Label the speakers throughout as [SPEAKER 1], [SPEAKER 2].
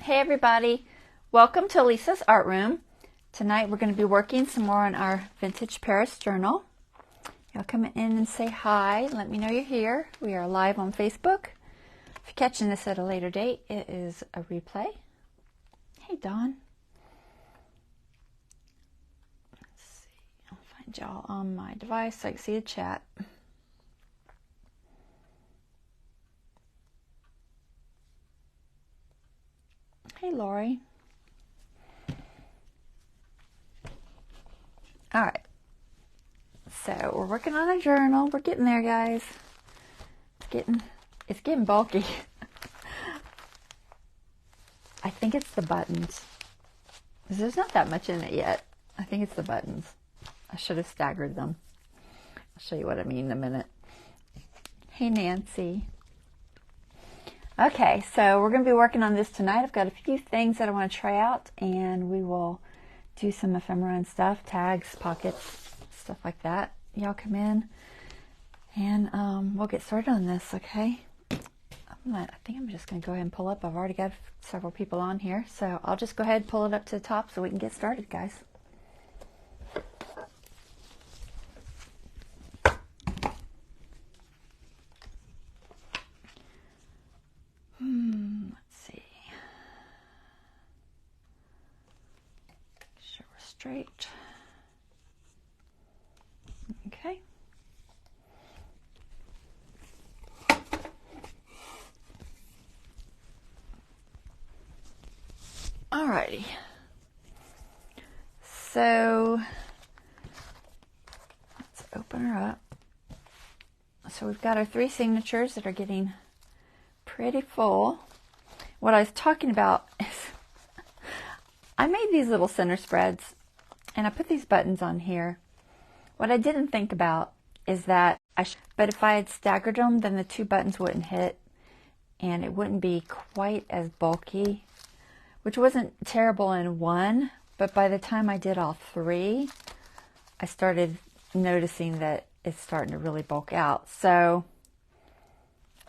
[SPEAKER 1] Hey everybody, welcome to Lisa's Art Room. Tonight we're going to be working some more on our Vintage Paris journal. Y'all come in and say hi, let me know you're here. We are live on Facebook. If you're catching this at a later date, it is a replay. Hey Dawn. Let's see, I'll find y'all on my device so I can see the chat. Hey, Lori. All right. So we're working on a journal. We're getting there, guys. It's getting bulky. I think it's the buttons. There's not that much in it yet. I think it's the buttons. I should have staggered them. I'll show you what I mean in a minute. Hey, Nancy. Okay, so we're going to be working on this tonight. I've got a few things that I want to try out, and we will do some ephemera and stuff, tags, pockets, stuff like that. Y'all come in, and we'll get started on this, okay? I think I'm just going to go ahead and pull up. I've already got several people on here, so I'll just go ahead and pull it up to the top so we can get started, guys. Let's see. Make sure we're straight. Okay. Alrighty. So let's open her up. So we've got our 3 signatures that are getting pretty full. What I was talking about is I made these little center spreads and I put these buttons on here. What I didn't think about is that but if I had staggered them, then the 2 buttons wouldn't hit and it wouldn't be quite as bulky, which wasn't terrible in one, but by the time I did all 3, I started noticing that it's starting to really bulk out. So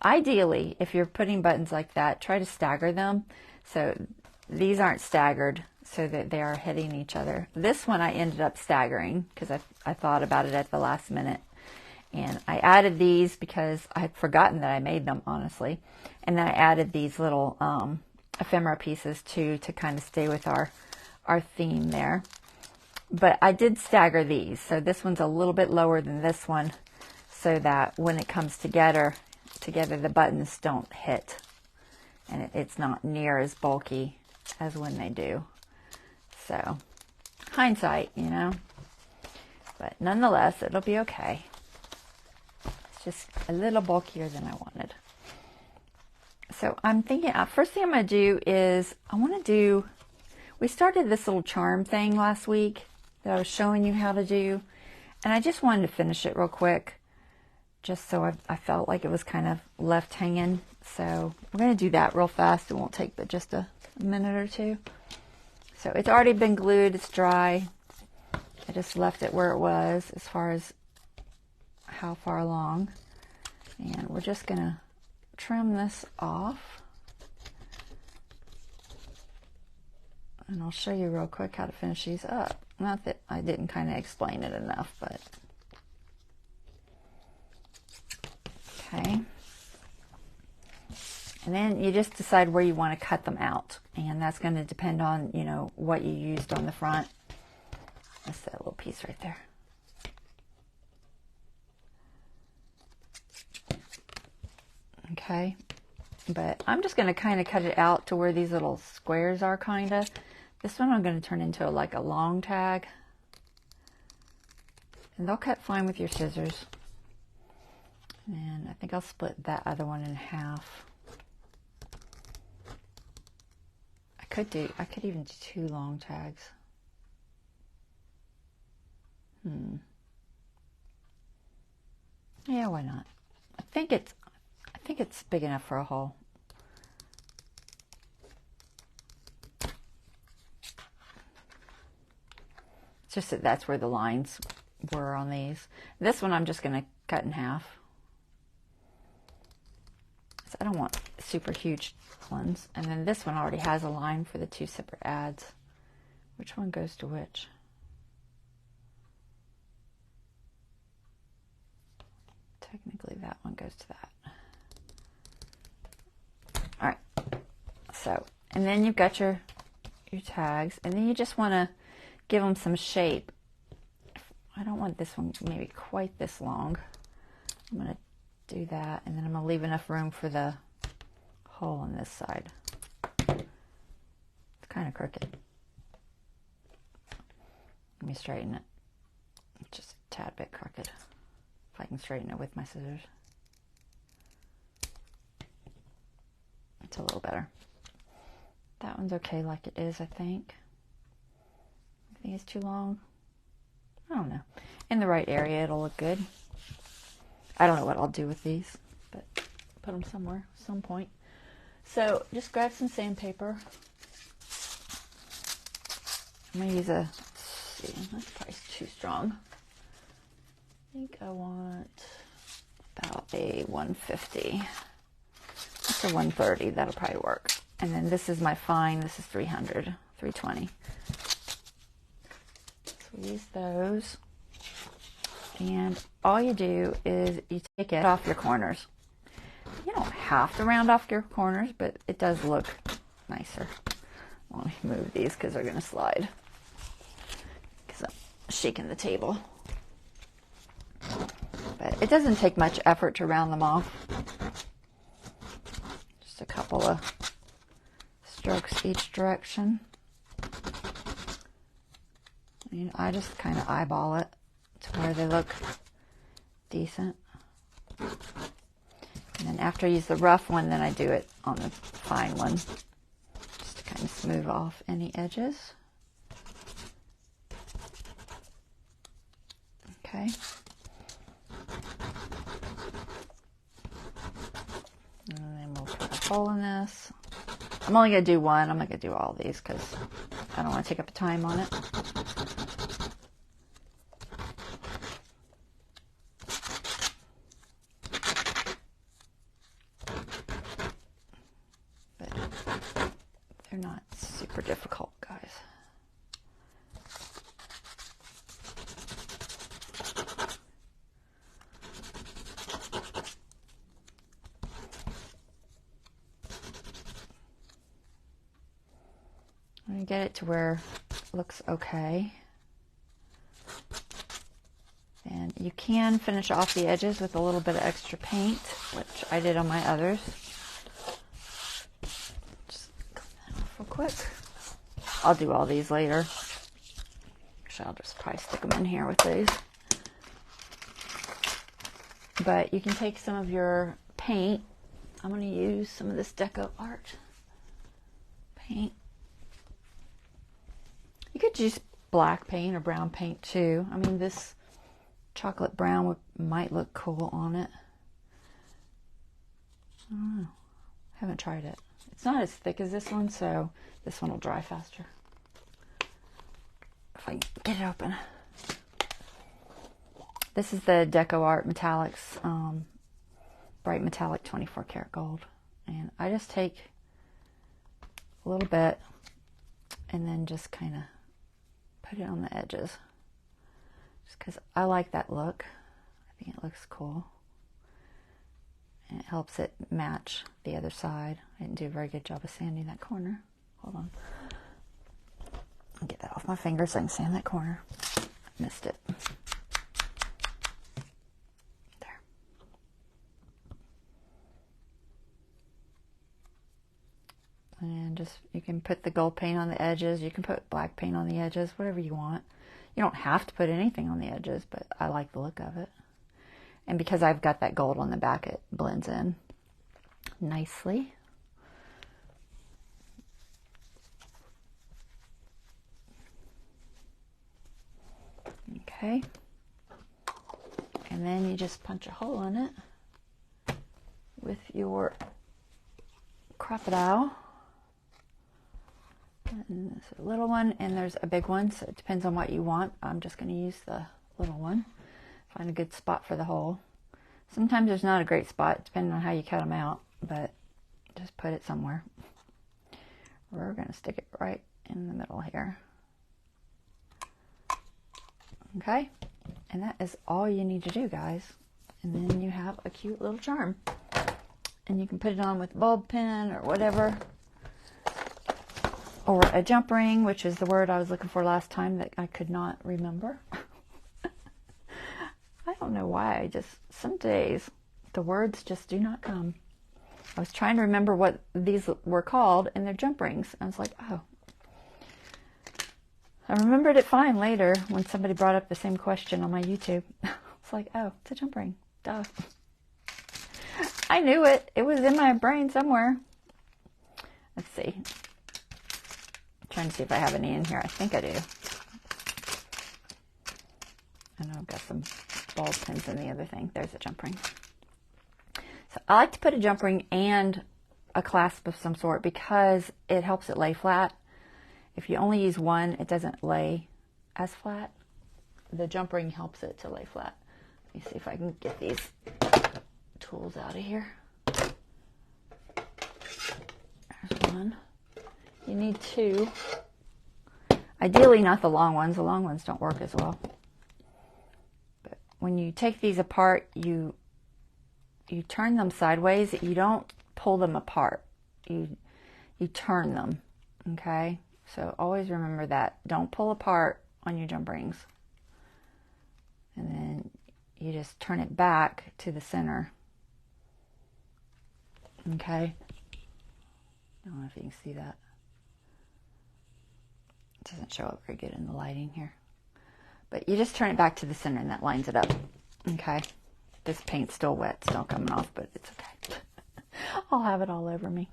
[SPEAKER 1] ideally, if you're putting buttons like that, try to stagger them so these aren't staggered so that they are hitting each other. This one I ended up staggering because I thought about it at the last minute. And I added these because I had forgotten that I made them, honestly. And then I added these little ephemera pieces too to kind of stay with our theme there. But I did stagger these. So this one's a little bit lower than this one so that when it comes together the buttons don't hit and it's not near as bulky as when they do. So hindsight, you know, but nonetheless it'll be okay. It's just a little bulkier than I wanted. So I'm thinking first thing I'm going to do is we started this little charm thing last week that I was showing you how to do, and I just wanted to finish it real quick. Just so I felt like it was kind of left hanging. So we're going to do that real fast. It won't take but just a minute or 2. So it's already been glued. It's dry. I just left it where it was as far as how far along. And we're just going to trim this off. And I'll show you real quick how to finish these up. Not that I didn't kind of explain it enough, but... Okay, and then you just decide where you want to cut them out, and that's going to depend on, you know, what you used on the front. That's that little piece right there. Okay, but I'm just going to kind of cut it out to where these little squares are, kind of. This one I'm going to turn into like a long tag, and they'll cut fine with your scissors. And I think I'll split that other one in half. I could even do 2 long tags. Yeah, why not? I think it's big enough for a hole. It's just that that's where the lines were on these. This one I'm just going to cut in half. So I don't want super huge ones. And then this one already has a line for the 2 separate ads. Which one goes to which? Technically that one goes to that. All right. So, and then you've got your tags, and then you just want to give them some shape. I don't want this one maybe quite this long. I'm going to do that, and then I'm going to leave enough room for the hole on this side. It's kind of crooked. Let me straighten it. It's just a tad bit crooked. If I can straighten it with my scissors. It's a little better. That one's okay like it is, I think. I think it's too long. I don't know. In the right area, it'll look good. I don't know what I'll do with these, but put them somewhere, some point. So just grab some sandpaper. I'm going to use a, let's see, that's probably too strong. I think I want about a 150. That's a 130, that'll probably work. And then this is my fine, this is 300, 320. So we use those. And all you do is you take it off your corners. You don't have to round off your corners, but it does look nicer. Let me move these because they're going to slide. Because I'm shaking the table. But it doesn't take much effort to round them off. Just a couple of strokes each direction. And I just kind of eyeball it to where they look decent. And then after I use the rough one, then I do it on the fine one. Just to kind of smooth off any edges. Okay. And then we'll put a hole in this. I'm only going to do one. I'm not going to do all these because I don't want to take up the time on it. But they're not super difficult, guys. I'm going to get it to where it looks okay. And you can finish off the edges with a little bit of extra paint, which I did on my others. Just clean that off real quick. I'll do all these later. Actually, I'll just probably stick them in here with these. But you can take some of your paint. I'm going to use some of this Deco Art paint. You could use black paint or brown paint too. I mean, this chocolate brown might look cool on it. I don't know. Haven't tried it. It's not as thick as this one, so this one will dry faster. If I can get it open. This is the Deco Art Metallics, Bright Metallic 24 karat gold. And I just take a little bit and then just kind of put it on the edges. Just because I like that look. I think it looks cool. And it helps it match the other side. I didn't do a very good job of sanding that corner. Hold on. I'll get that off my finger so I can sand that corner. I missed it. There. And just, you can put the gold paint on the edges. You can put black paint on the edges, whatever you want. You don't have to put anything on the edges, but I like the look of it. And because I've got that gold on the back, it blends in nicely. Okay. And then you just punch a hole in it with your crocodile. And there's a little one and there's a big one, so it depends on what you want. I'm just going to use the little one. Find a good spot for the hole. Sometimes there's not a great spot depending on how you cut them out. but just put it somewhere. We're going to stick it right in the middle here. Okay, and that is all you need to do, guys. And then you have a cute little charm. And you can put it on with a bulb pin or whatever. Or a jump ring, which is the word I was looking for last time that I could not remember. I don't know why, some days the words just do not come. I was trying to remember what these were called, and they're jump rings. I was like, oh. I remembered it fine later when somebody brought up the same question on my YouTube. It's like, oh, it's a jump ring. Duh. I knew it. It was in my brain somewhere. Let's see. I'm trying to see if I have any in here. I think I do. I know I've got some ball pins in the other thing. There's a jump ring. So I like to put a jump ring and a clasp of some sort because it helps it lay flat. If you only use one, it doesn't lay as flat. The jump ring helps it to lay flat. Let me see if I can get these tools out of here. There's one. You need two. Ideally not the long ones. The long ones don't work as well. But when you take these apart, you turn them sideways. You don't pull them apart. You turn them, okay? So always remember that. Don't pull apart on your jump rings. And then you just turn it back to the center. Okay? I don't know if you can see that. It doesn't show up very good in the lighting here. But you just turn it back to the center and that lines it up. Okay? This paint's still wet, still coming off, but it's okay. I'll have it all over me.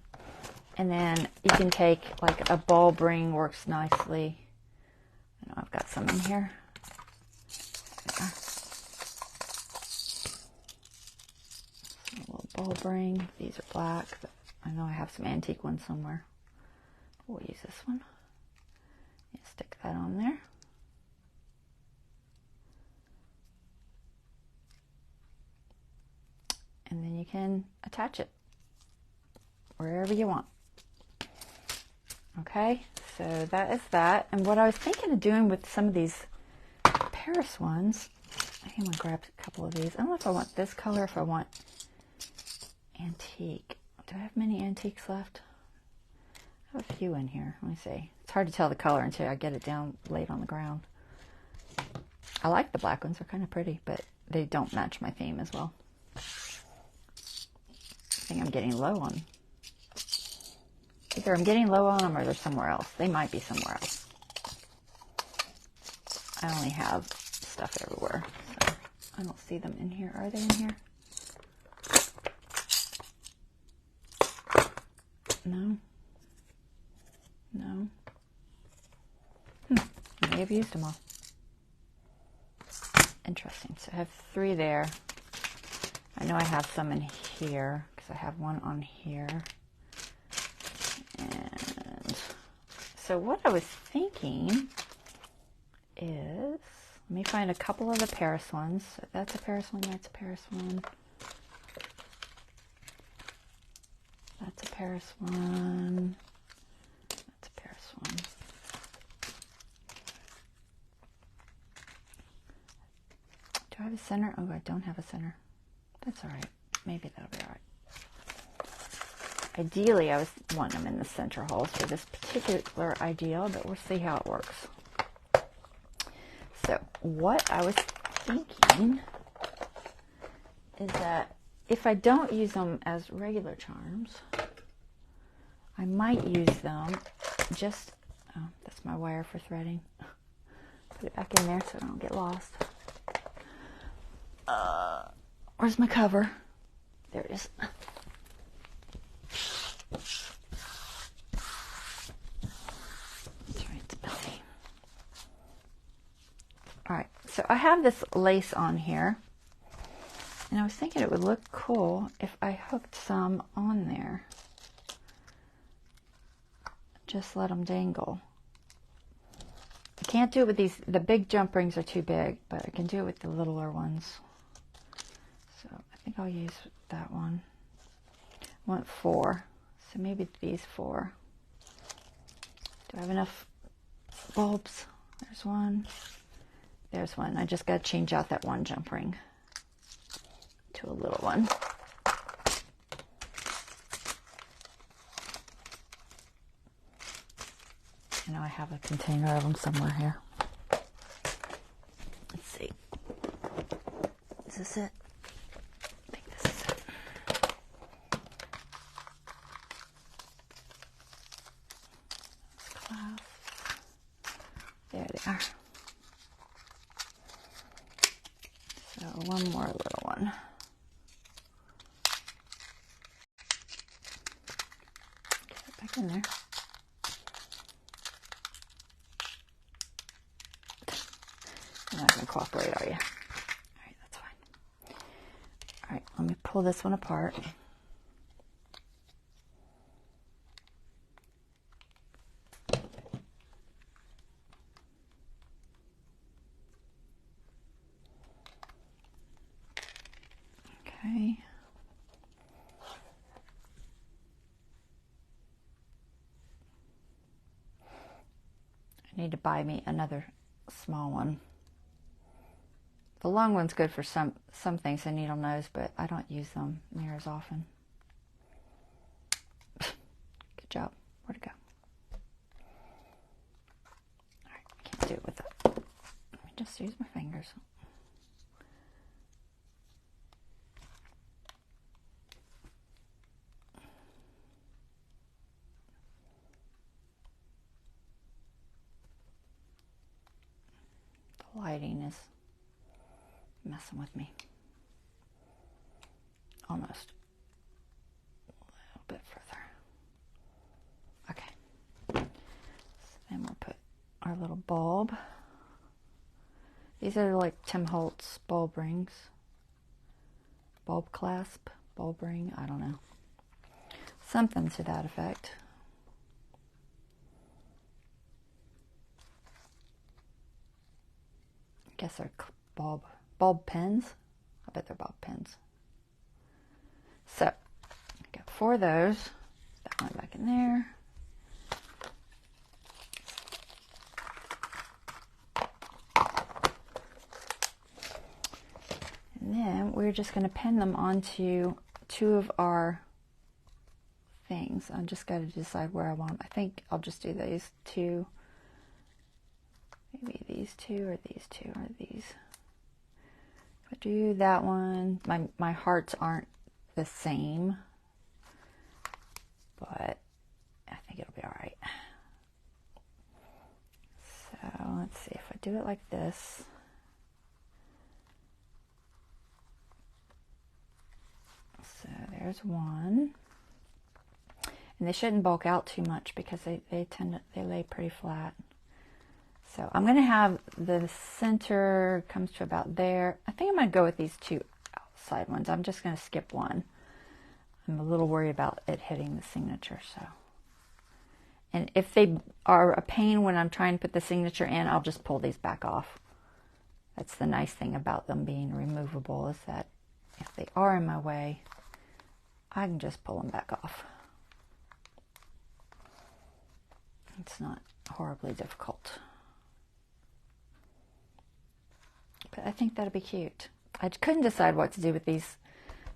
[SPEAKER 1] And then you can take like a bulb ring, works nicely. I know I've got some in here. There. A little bulb ring. These are black, but I know I have some antique ones somewhere. We'll use this one. You stick that on there. And then you can attach it wherever you want. Okay, so that is that. And what I was thinking of doing with some of these Paris ones, I think I'm going to grab a couple of these. I don't know if I want this color, if I want antique. Do I have many antiques left? I have a few in here. Let me see. It's hard to tell the color until I get it down laid on the ground. I like the black ones. They're kind of pretty, but they don't match my theme as well. I think I'm getting low on. Either I'm getting low on them or they're somewhere else. They might be somewhere else. I only have stuff everywhere, so I don't see them in here. Are they in here? No. No. I may have used them all. Interesting. So I have 3 there. I know I have some in here because I have one on here. And so what I was thinking is, let me find a couple of the Paris ones. So that's a Paris one, that's a Paris one. That's a Paris one. That's a Paris one. Do I have a center? Oh, I don't have a center. That's all right. Maybe that'll be all right. Ideally, I was wanting them in the center holes for this particular idea, but we'll see how it works. So what I was thinking is that if I don't use them as regular charms, I might use them just, oh, that's my wire for threading. Put it back in there so I don't get lost. Where's my cover? There it is. Alright, so I have this lace on here, and I was thinking it would look cool if I hooked some on there. Just let them dangle. I can't do it with these, the big jump rings are too big, but I can do it with the littler ones. So I think I'll use that one. want 4. So maybe these 4. Do I have enough bulbs? There's one. There's one. I just got to change out that one jump ring to a little one. I know I have a container of them somewhere here. Let's see. Is this it? I think this is it. Clasps. There they are. So one more little one. Get it back in there. You're not going to cooperate, are you? All right, that's fine. All right, let me pull this one apart. Okay. I need to buy me another small one. The long one's good for some things, a needle nose, but I don't use them near as often. Good job. Where'd it go? All right, I can't do it with it. Let me just use my fingers. The lighting is messing with me. Almost. A little bit further. Okay. So then we'll put our little bulb. These are like Tim Holtz bulb rings. Bulb clasp, bulb ring, I don't know. Something to that effect. I guess they're bulb pens. I bet they're bulb pens. So, I got 4 of those. That one back in there. And then we're just going to pin them onto 2 of our things. I just got to decide where I want them. I think I'll just do these 2. Maybe these 2 or these 2 or these. If I do that one, my hearts aren't the same, but I think it'll be all right. So let's see if I do it like this. So there's one, and they shouldn't bulk out too much because they lay pretty flat. So I'm going to have the center comes to about there. I think I'm going to go with these 2 outside ones. I'm just going to skip one. I'm a little worried about it hitting the signature. So, and if they are a pain when I'm trying to put the signature in, I'll just pull these back off. That's the nice thing about them being removable, is that if they are in my way, I can just pull them back off. It's not horribly difficult. But I think that'll be cute. I couldn't decide what to do with these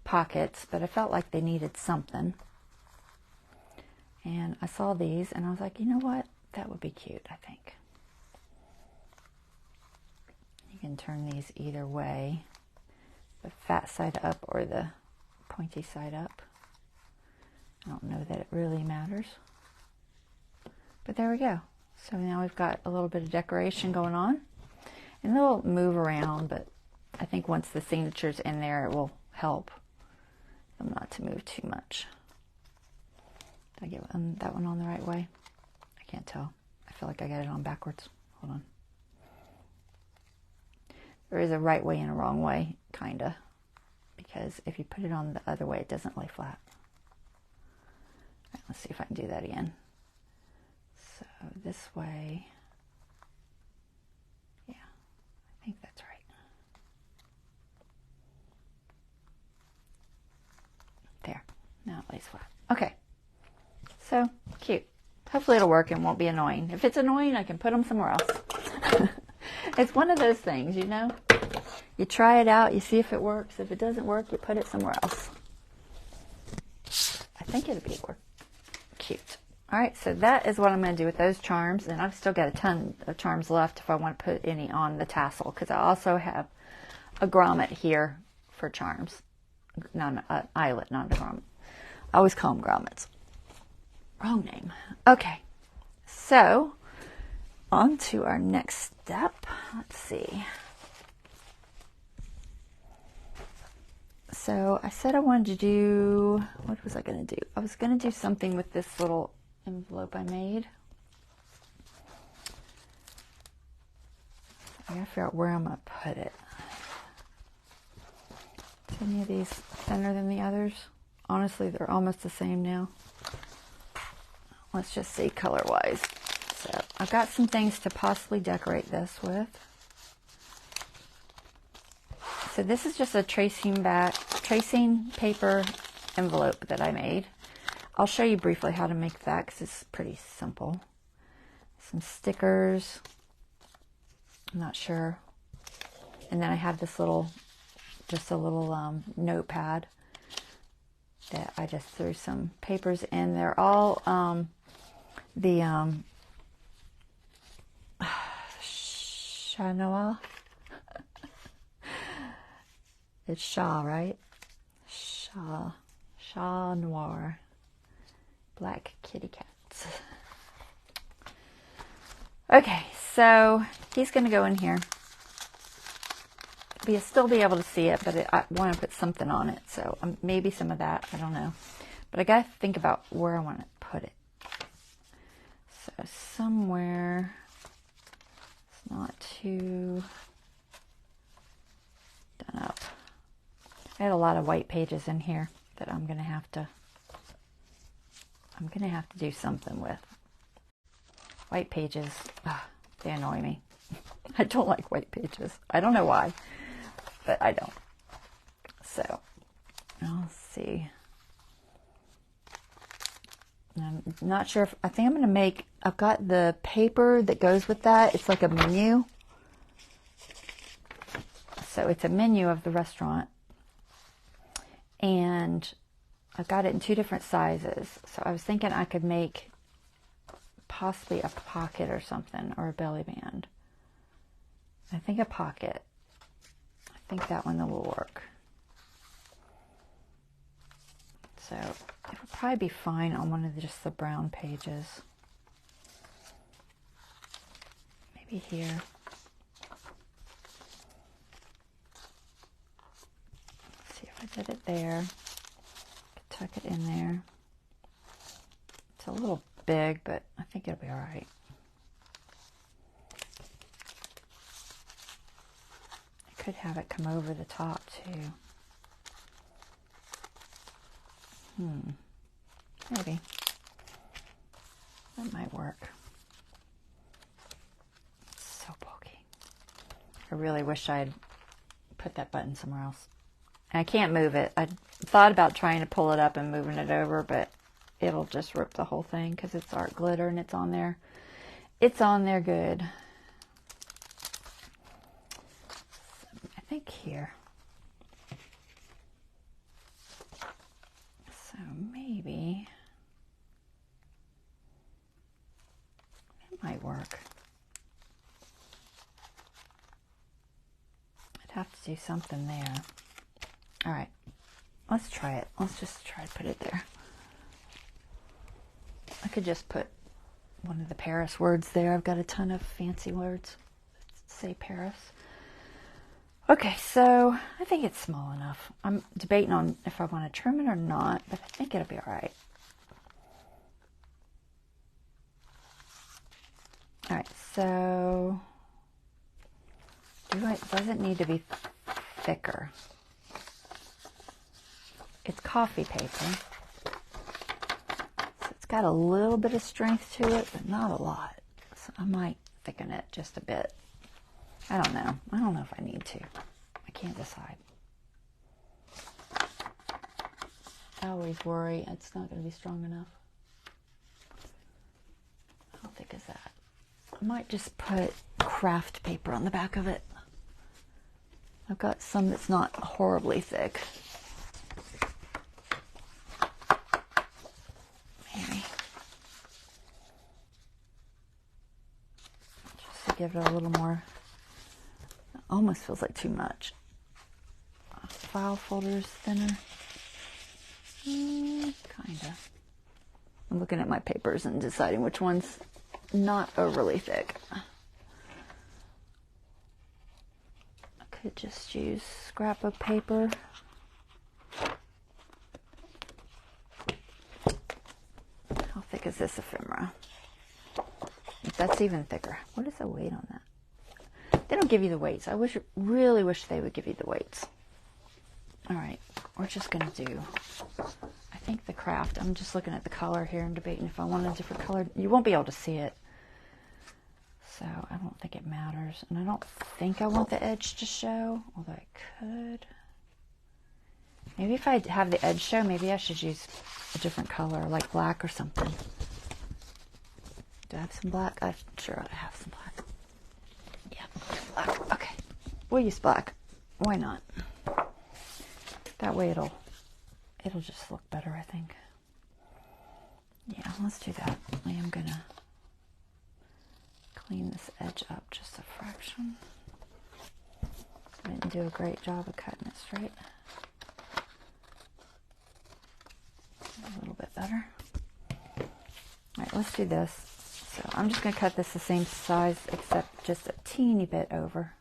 [SPEAKER 1] pockets, but I felt like they needed something. And I saw these and I was like, you know what? That would be cute, I think. You can turn these either way, the fat side up or the pointy side up. I don't know that it really matters. But there we go. So now we've got a little bit of decoration going on. And they'll move around, but I think once the signature's in there, it will help them not to move too much. Did I get that one on the right way? I can't tell. I feel like I got it on backwards. Hold on. There is a right way and a wrong way, kinda. Because if you put it on the other way, it doesn't lay flat. All right, let's see if I can do that again. So this way. Yeah, I think that's right. There. Now it lays flat. Okay, so cute. Hopefully it'll work and won't be annoying. If it's annoying, I can put them somewhere else. It's one of those things, you know. You try it out, you see if it works. If it doesn't work, you put it somewhere else. I think it'll be cute. All right, so that is what I'm going to do with those charms. And I've still got a ton of charms left if I want to put any on the tassel, because I also have a grommet here for charms. Not an eyelet, not a grommet. I always call them grommets. Wrong name. Okay, so on to our next step. Let's see. So I said I wanted to do, what was I going to do? I was going to do something with this little envelope I made. I gotta figure out where I'm going to put it. Is any of these thinner than the others? Honestly, they're almost the same now. Let's just see color-wise. So I've got some things to possibly decorate this with. So this is just a tracing paper envelope that I made. I'll show you briefly how to make that because it's pretty simple. Some stickers. I'm not sure. And then I have this little, just a little notepad that I just threw some papers in. They're all Chanois. It's Shaw, right? Shaw Noir. Black kitty cats. Okay, so he's going to go in here. You'll still be able to see it, but I want to put something on it. So maybe some of that. I don't know. But I got to think about where I want to put it. So somewhere it's not too done up. I had a lot of white pages in here that I'm gonna have to do something with. White pages, they annoy me. I don't like white pages. I don't know why, but I don't. So, I'll see. I'm not sure if, I think I'm gonna make, I've got the paper that goes with that. It's like a menu. So it's a menu of the restaurant. And I've got it in 2 different sizes. So I was thinking I could make possibly a pocket or something, or a belly band. I think a pocket. I think that one will work. So it would probably be fine on one of just the brown pages. Maybe here. I did it there. Tuck it in there. It's a little big, but I think it'll be all right. I could have it come over the top too. Maybe. That might work. It's so bulky. I really wish I'd put that button somewhere else. And I can't move it. I thought about trying to pull it up and moving it over, but it'll just rip the whole thing because it's art glitter and it's on there. It's on there good. I think here. So maybe it might work. I'd have to do something there. All right, let's try it. Let's just try to put it there. I could just put one of the Paris words there. I've got a ton of fancy words that say Paris. Okay, so I think it's small enough. I'm debating on if I want to trim it or not, but I think it'll be all right. All right, so does it need to be thicker? It's coffee paper, so it's got a little bit of strength to it, but not a lot. So I might thicken it just a bit. I don't know. I don't know if I need to. I can't decide. I always worry it's not going to be strong enough. How thick is that? I might just put craft paper on the back of it. I've got some that's not horribly thick. Maybe. Just to give it a little more. It almost feels like too much. File folders thinner. Kinda. I'm looking at my papers and deciding which one's not overly thick. I could just use scrap of paper. How thick is this ephemera? If that's even thicker. What is the weight on that? They don't give you the weights. I really wish they would give you the weights. All right, we're just gonna do, I think the craft. I'm just looking at the color here and debating if I want a different color. You won't be able to see it, so I don't think it matters. And I don't think I want the edge to show, although I could. Maybe if I have the edge show, maybe I should use a different color, like black or something. Do I have some black? I'm sure I have some black. Yeah, black. Okay, we'll use black. Why not? That way it'll just look better, I think. Yeah, let's do that. I am gonna clean this edge up just a fraction. I didn't do a great job of cutting it straight. A little bit better. All right, let's do this. So I'm just gonna cut this the same size, except just a teeny bit over.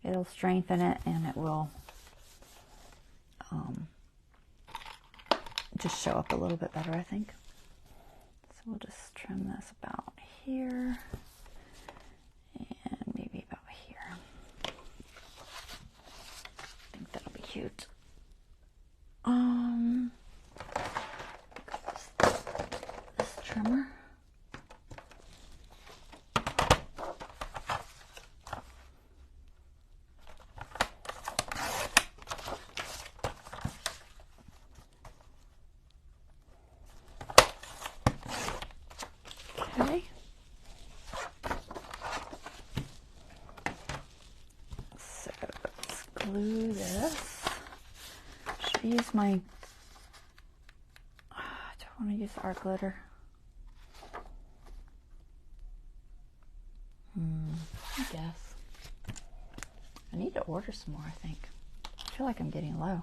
[SPEAKER 1] It'll strengthen it, and it will just show up a little bit better, I think. So we'll just trim this about here and maybe about here. I think that'll be cute. This trimmer. Okay. So let's glue this. Should I use my, I don't want to use art glitter. I guess. I need to order some more, I think. I feel like I'm getting low.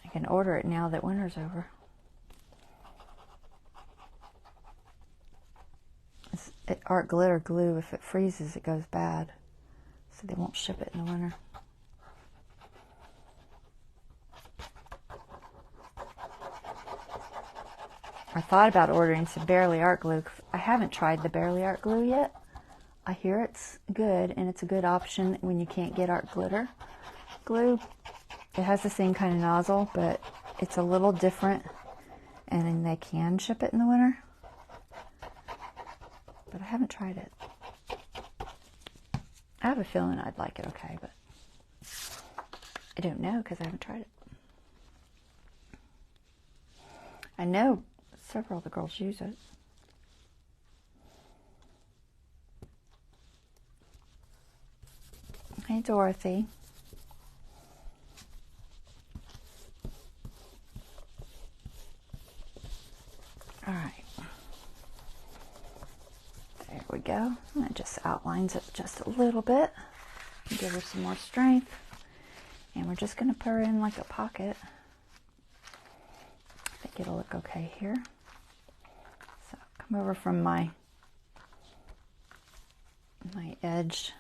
[SPEAKER 1] I can order it now that winter's over. Art glitter glue, if it freezes, it goes bad. So they won't ship it in the winter. I thought about ordering some Barely Art glue. I haven't tried the Barely Art glue yet. I hear it's good, and it's a good option when you can't get art glitter glue. It has the same kind of nozzle, but it's a little different, and then they can ship it in the winter. But I haven't tried it. I have a feeling I'd like it okay, but I don't know because I haven't tried it. I know several of the girls use it. Hey, Dorothy. All right. There we go. And it just outlines it just a little bit. Give her some more strength. And we're just going to put her in like a pocket. I think it'll look okay here. So come over from my edge.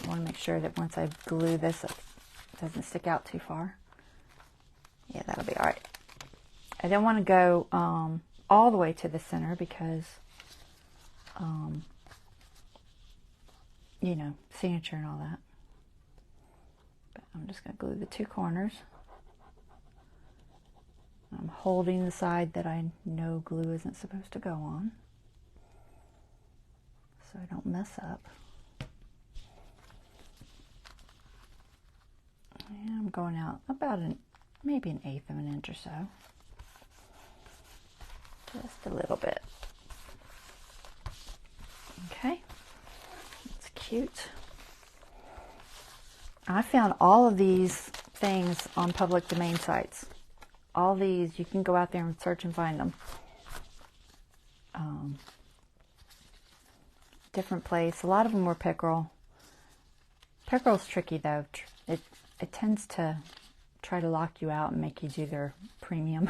[SPEAKER 1] I want to make sure that once I glue this, it doesn't stick out too far. Yeah, that'll be all right. I don't want to go all the way to the center because you know, signature and all that. But I'm just going to glue the two corners. I'm holding the side that I know glue isn't supposed to go on, so I don't mess up. going out about maybe an eighth of an inch or so. Just a little bit. Okay, it's cute. I found all of these things on public domain sites. All these, you can go out there and search and find them. Different place. A lot of them were pickerel. Pickerel's tricky though. It tends to try to lock you out and make you do their premium.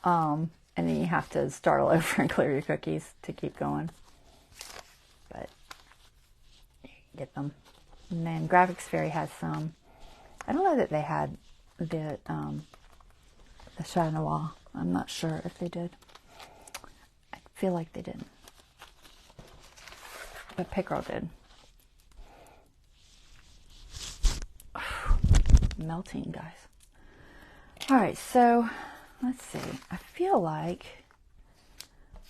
[SPEAKER 1] And then you have to start all over and clear your cookies to keep going. But you can get them. And then Graphics Fairy has some. I don't know that they had the Chat Noir. I'm not sure if they did. I feel like they didn't. But Pickerel did. Melting, guys. Alright, so let's see. I feel like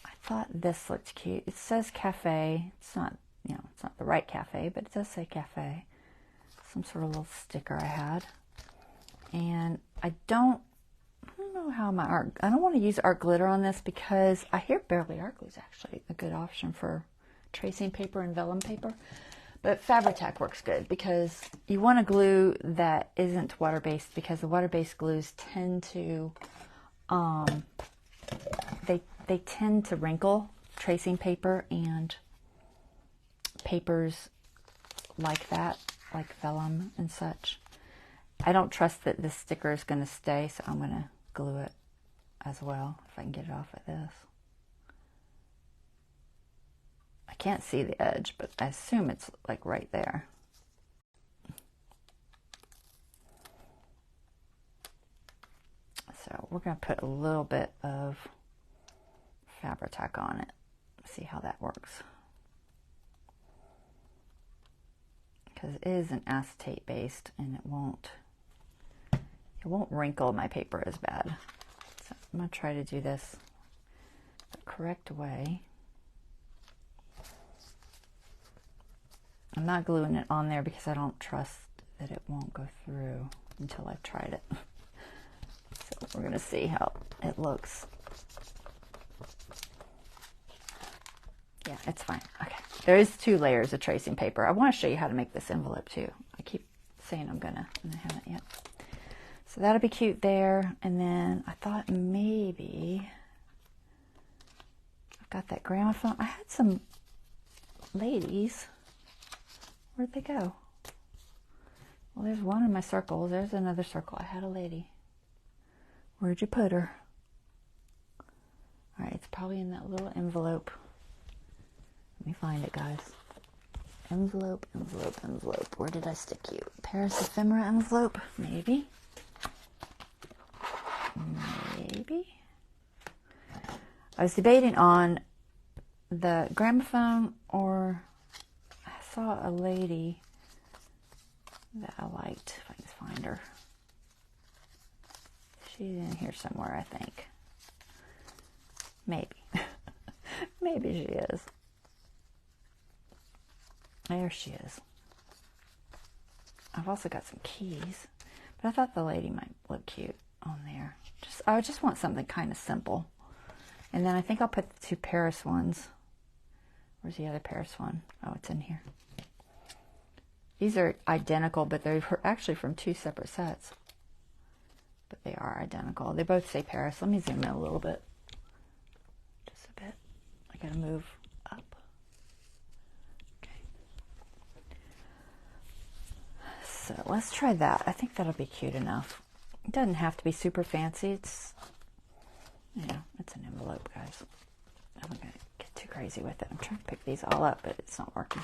[SPEAKER 1] I thought this looked cute. It says cafe. It's not, you know, it's not the right cafe, but it does say cafe. Some sort of little sticker I had. And I don't know how my art, I don't want to use art glitter on this because I hear Bearly Art Glue is actually a good option for tracing paper and vellum paper. But Fabri-Tac works good because you want a glue that isn't water-based, because the water-based glues tend to, they tend to wrinkle tracing paper and papers like that, like vellum and such. I don't trust that this sticker is going to stay, so I'm going to glue it as well, if I can get it off of this. I can't see the edge, but I assume it's like right there. So we're going to put a little bit of Fabri-Tac on it. See how that works. Because it is an acetate based and it won't wrinkle my paper as bad. So I'm going to try to do this the correct way. I'm not gluing it on there because I don't trust that it won't go through until I've tried it. So we're going to see how it looks. Yeah, it's fine. Okay. There is 2 layers of tracing paper. I want to show you how to make this envelope too. I keep saying I'm gonna, and I haven't yet. So that'll be cute there. And then I thought maybe I've got that gramophone. I had some ladies. Where'd they go? Well, there's one in my circles. There's another circle. I had a lady. Where'd you put her? All right, it's probably in that little envelope. Let me find it, guys. Envelope, envelope, envelope. Where did I stick you? Paris ephemera envelope? Maybe. Maybe. I was debating on the gramophone, or I saw a lady that I liked. If I can find her. She's in here somewhere, I think. Maybe. Maybe she is. There she is. I've also got some keys, but I thought the lady might look cute on there. I just want something kind of simple. And then I think I'll put the 2 Paris ones. Where's the other Paris one? Oh, it's in here. These are identical, but they're actually from 2 separate sets. But they are identical. They both say Paris. Let me zoom in a little bit. Just a bit. I gotta move up. So let's try that. I think that'll be cute enough. It doesn't have to be super fancy. It's, yeah, it's an envelope, guys. I'm not going to get too crazy with it. I'm trying to pick these all up, but it's not working.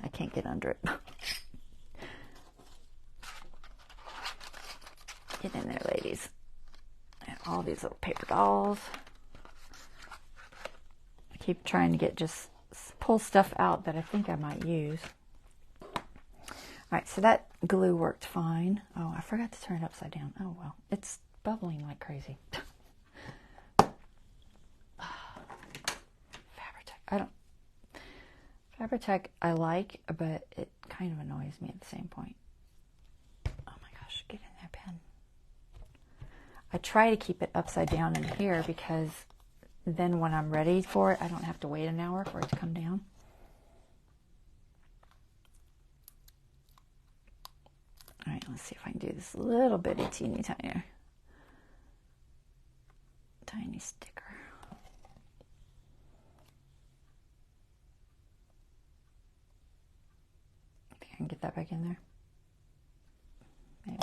[SPEAKER 1] I can't get under it. Get in there, ladies. And all these little paper dolls. I keep trying to just pull stuff out that I think I might use. Alright, so that glue worked fine. Oh, I forgot to turn it upside down. Oh, well. It's bubbling like crazy. Fabri-Tac. Fabri-Tac I like, but it kind of annoys me at the same point. Get in there, pen. I try to keep it upside down in here because then when I'm ready for it, I don't have to wait an hour for it to come down. All right, let's see if I can do this little bitty teeny tiny sticker. Think I can get that back in there? Maybe.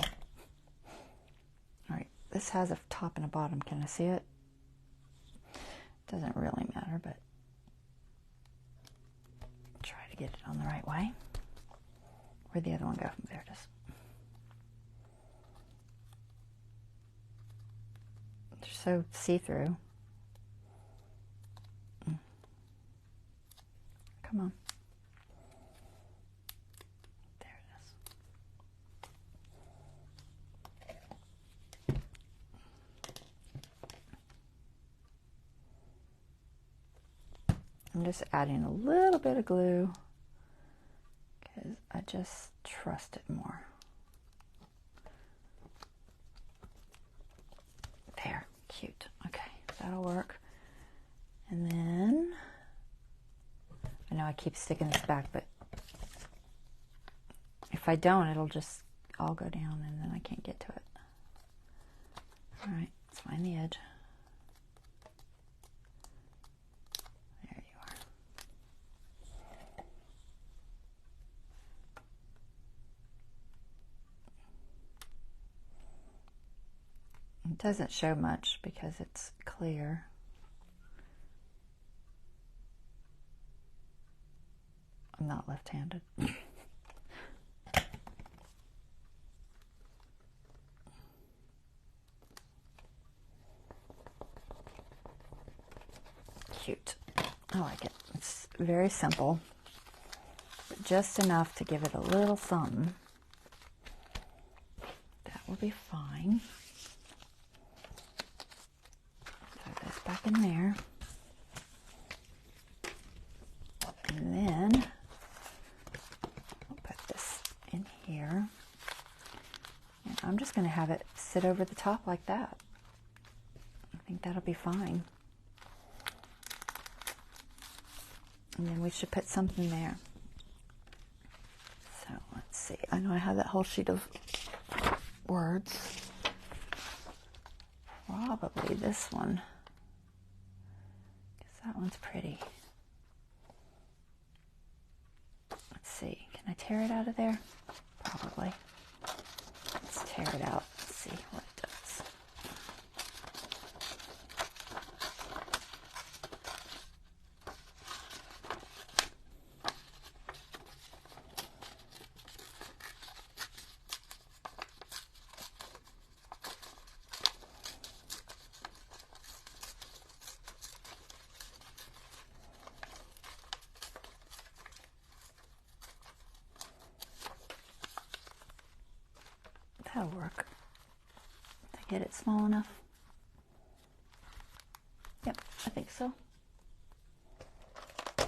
[SPEAKER 1] All right, this has a top and a bottom. Can I see it? Doesn't really matter, but try to get it on the right way. Where'd the other one go? There it is. They're so see-through. Come on. There it is. I'm just adding a little bit of glue because I just trust it more. There, cute. Okay, that'll work. And then, I know I keep sticking this back, but if I don't, it'll just all go down and then I can't get to it. All right, let's find the edge. There you are. It doesn't show much because it's clear. I'm not left-handed. Cute. I like it. It's very simple, but just enough to give it a little something. That will be fine. Throw this back in there. And then I'll put this in here. And I'm just going to have it sit over the top like that. I think that'll be fine. And then we should put something there. So let's see. I know I have that whole sheet of words. Probably this one, because that one's pretty. Let's see. Can I tear it out of there? Probably. Let's tear it out. Let's see what it does. That'll work. Did I get it small enough? Yep, I think so. So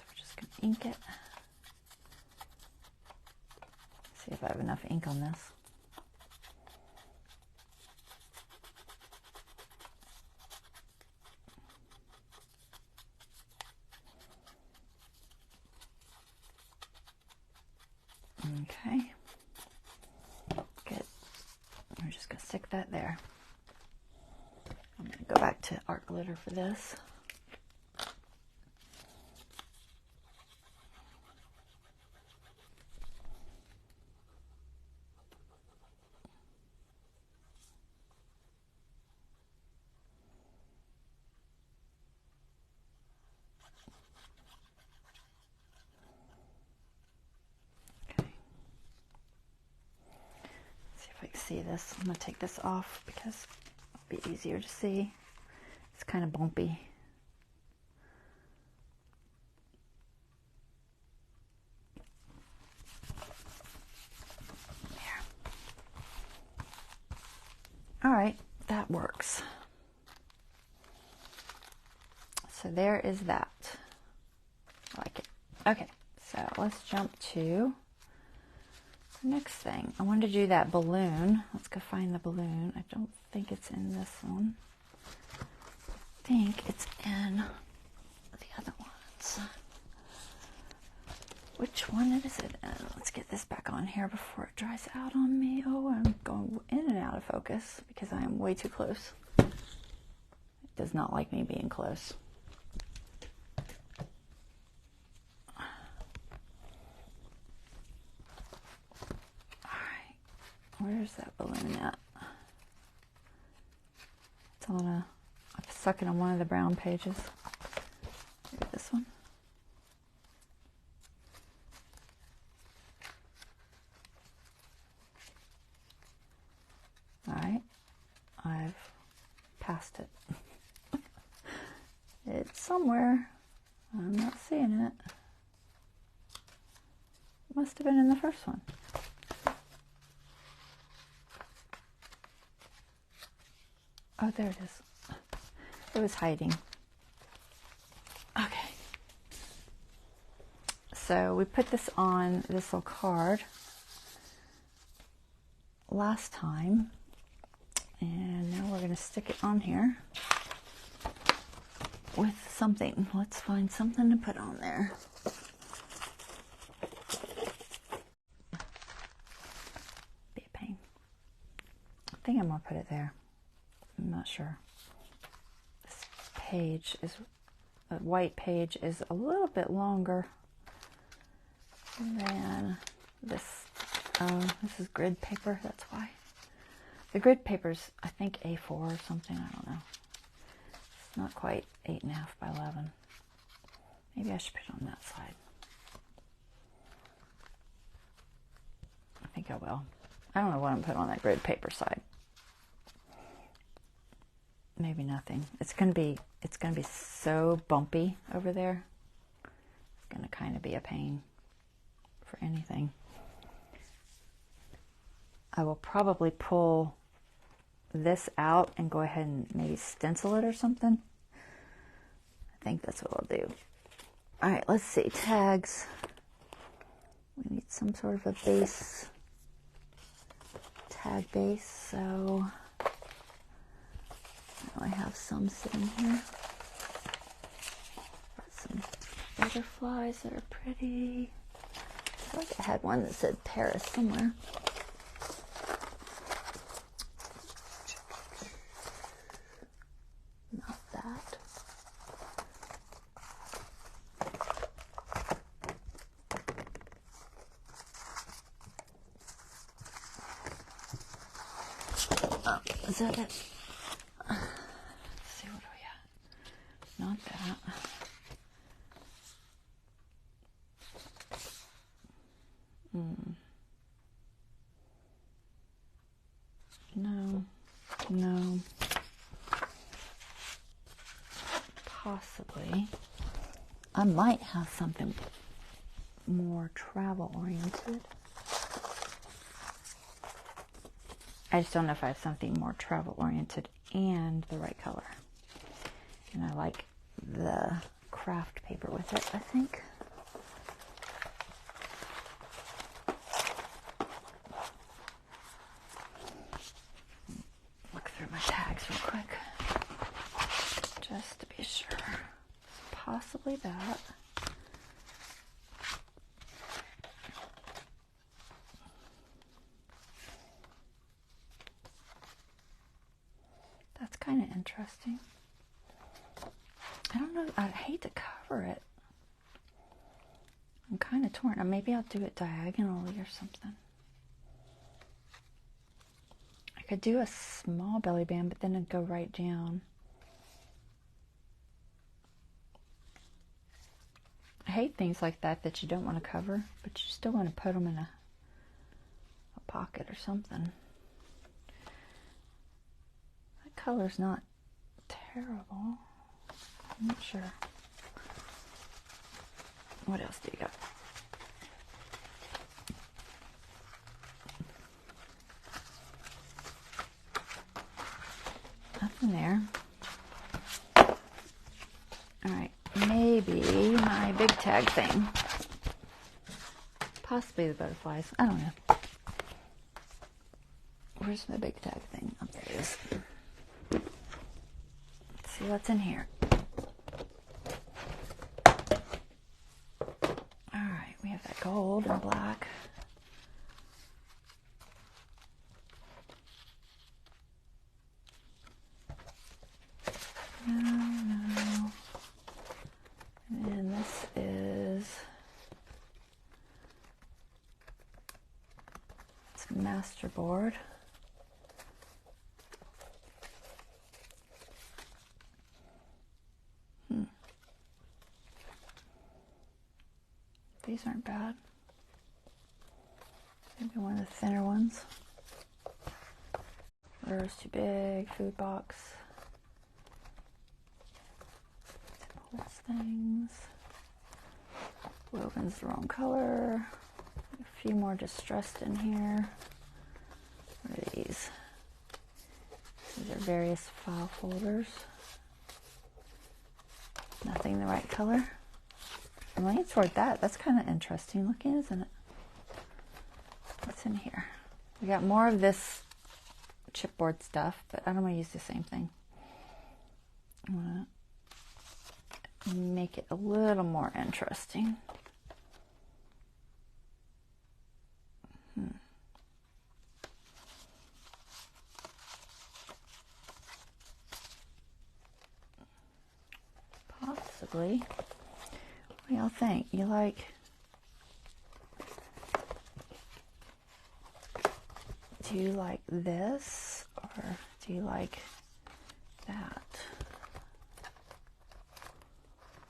[SPEAKER 1] we're just going to ink it. See if I have enough ink on this. Okay, good. We're just going to stick that there. I'm going to go back to art glitter for this. See this. I'm going to take this off because it'll be easier to see. It's kind of bumpy. There. All right, that works. So there is that. I like it. Okay, so let's jump to Next thing, I wanted to do that balloon. Let's go find the balloon. I don't think it's in this one. I think it's in the other ones. Which one is it in? Let's get this back on here before it dries out on me. Oh, I'm going in and out of focus because I am way too close. It does not like me being close. Alright, where's that balloon at? It's on a, I've stuck it on one of the brown pages. Maybe this one. Alright, I've passed it. It's somewhere. I'm not seeing it. It must have been in the first one. Oh, there it is. It was hiding. Okay. So we put this on this little card last time. And now we're going to stick it on here with something. Let's find something to put on there. Be a pain. I think I'm going to put it there. I'm not sure. This page is, the white page is a little bit longer than this. This is grid paper, that's why. The grid paper's, I think, A4 or something. I don't know. It's not quite 8.5 by 11. Maybe I should put it on that side. I think I will. I don't know what I'm putting on that grid paper side. Maybe nothing. It's gonna be so bumpy over there. It's gonna kind of be a pain for anything. I will probably pull this out and go ahead and maybe stencil it or something. I think that's what I'll do. All right, let's see, tags. We need some sort of a base, tag base, so I have some sitting here. Got some butterflies that are pretty. I feel like I had one that said Paris somewhere. Is that it? Let's see, what are we at? Not that. No. Possibly. I might have something more travel oriented. I just don't know if I have something more travel oriented and the right color. And I like the craft paper with it, I think. Look through my tags real quick, just to be sure. Possibly that. That's kind of interesting. I don't know. I'd hate to cover it. I'm kind of torn. Maybe I'll do it diagonally or something. I could do a small belly band, but then it'd go right down. I hate things like that you don't want to cover, but you still want to put them in a pocket or something. That color's not terrible. I'm not sure. What else do you got? Nothing there. All right, maybe my big tag thing. Possibly the butterflies. I don't know. Where's my big tag thing? Oh, there it is. Let's see what's in here. Alright, we have that gold and black. No. And this is masterboard. These aren't bad. Maybe one of the thinner ones. There's too big. Food box. Holds things. Woven's the wrong color. A few more distressed in here. What are these? These are various file folders. Nothing the right color. I'm leaning toward that. That's kind of interesting looking, isn't it? What's in here? We got more of this chipboard stuff, but I don't want to use the same thing. I want to make it a little more interesting. Possibly. What do y'all think? You like... Do you like this, or do you like that?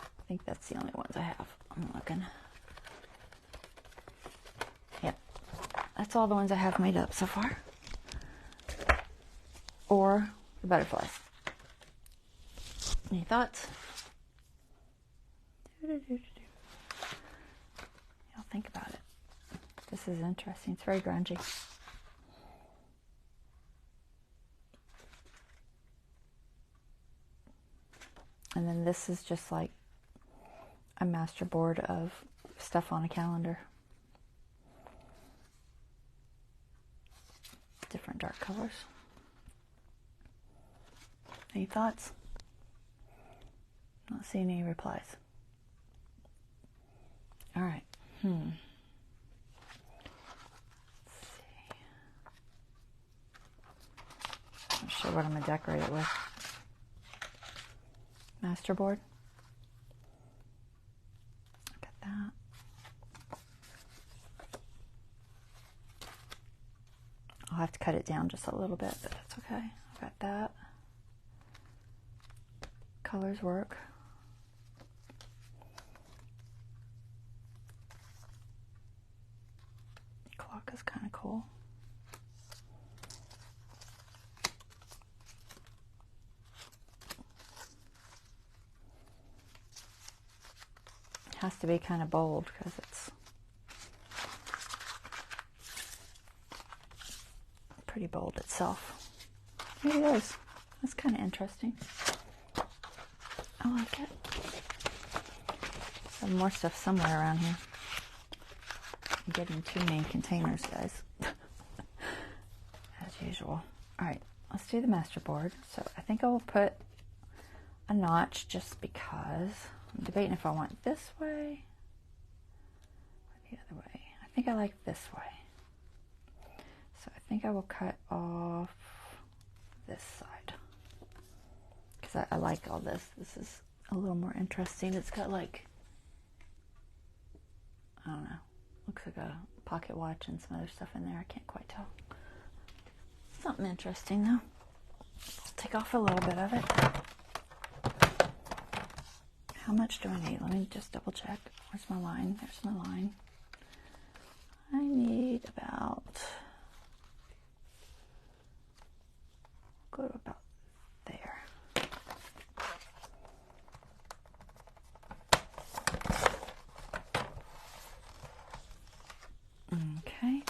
[SPEAKER 1] I think that's the only ones I have. I'm looking. Yep. That's all the ones I have made up so far. Or the butterflies. Any thoughts? Y'all think about it. This is interesting. It's very grungy. And then this is just like a master board of stuff on a calendar. Different dark colors. Any thoughts? Not seeing any replies. All right. Let's see. I'm not sure what I'm going to decorate it with. Masterboard. Look at that. I'll have to cut it down just a little bit, but that's okay. I've got that. Colors work. Clock is kind of cool. Has to be kind of bold because it's pretty bold itself. Maybe it is. That's kind of interesting. I like it. Some more stuff somewhere around here. I'm getting too many containers, guys. As usual. Alright, let's do the masterboard. So I think I will put a notch just because. I'm debating if I want this way or the other way. I think I like this way. So I think I will cut off this side. Because I like all this. This is a little more interesting. It's got like, I don't know, looks like a pocket watch and some other stuff in there. I can't quite tell. Something interesting though. I'll take off a little bit of it. How much do I need? Let me just double check. Where's my line? There's my line. I need about, go to about there. Okay.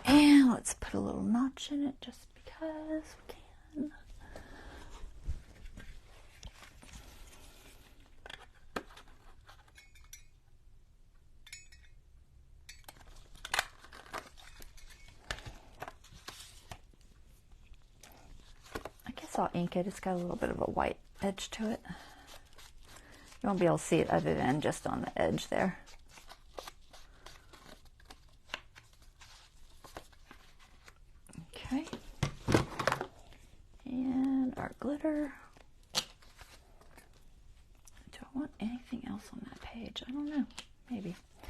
[SPEAKER 1] And let's put a little notch in it just because we can. I'll ink it. It's got a little bit of a white edge to it. You won't be able to see it other than just on the edge there. Okay. And our glitter. Do I want anything else on that page? I don't know. Maybe. I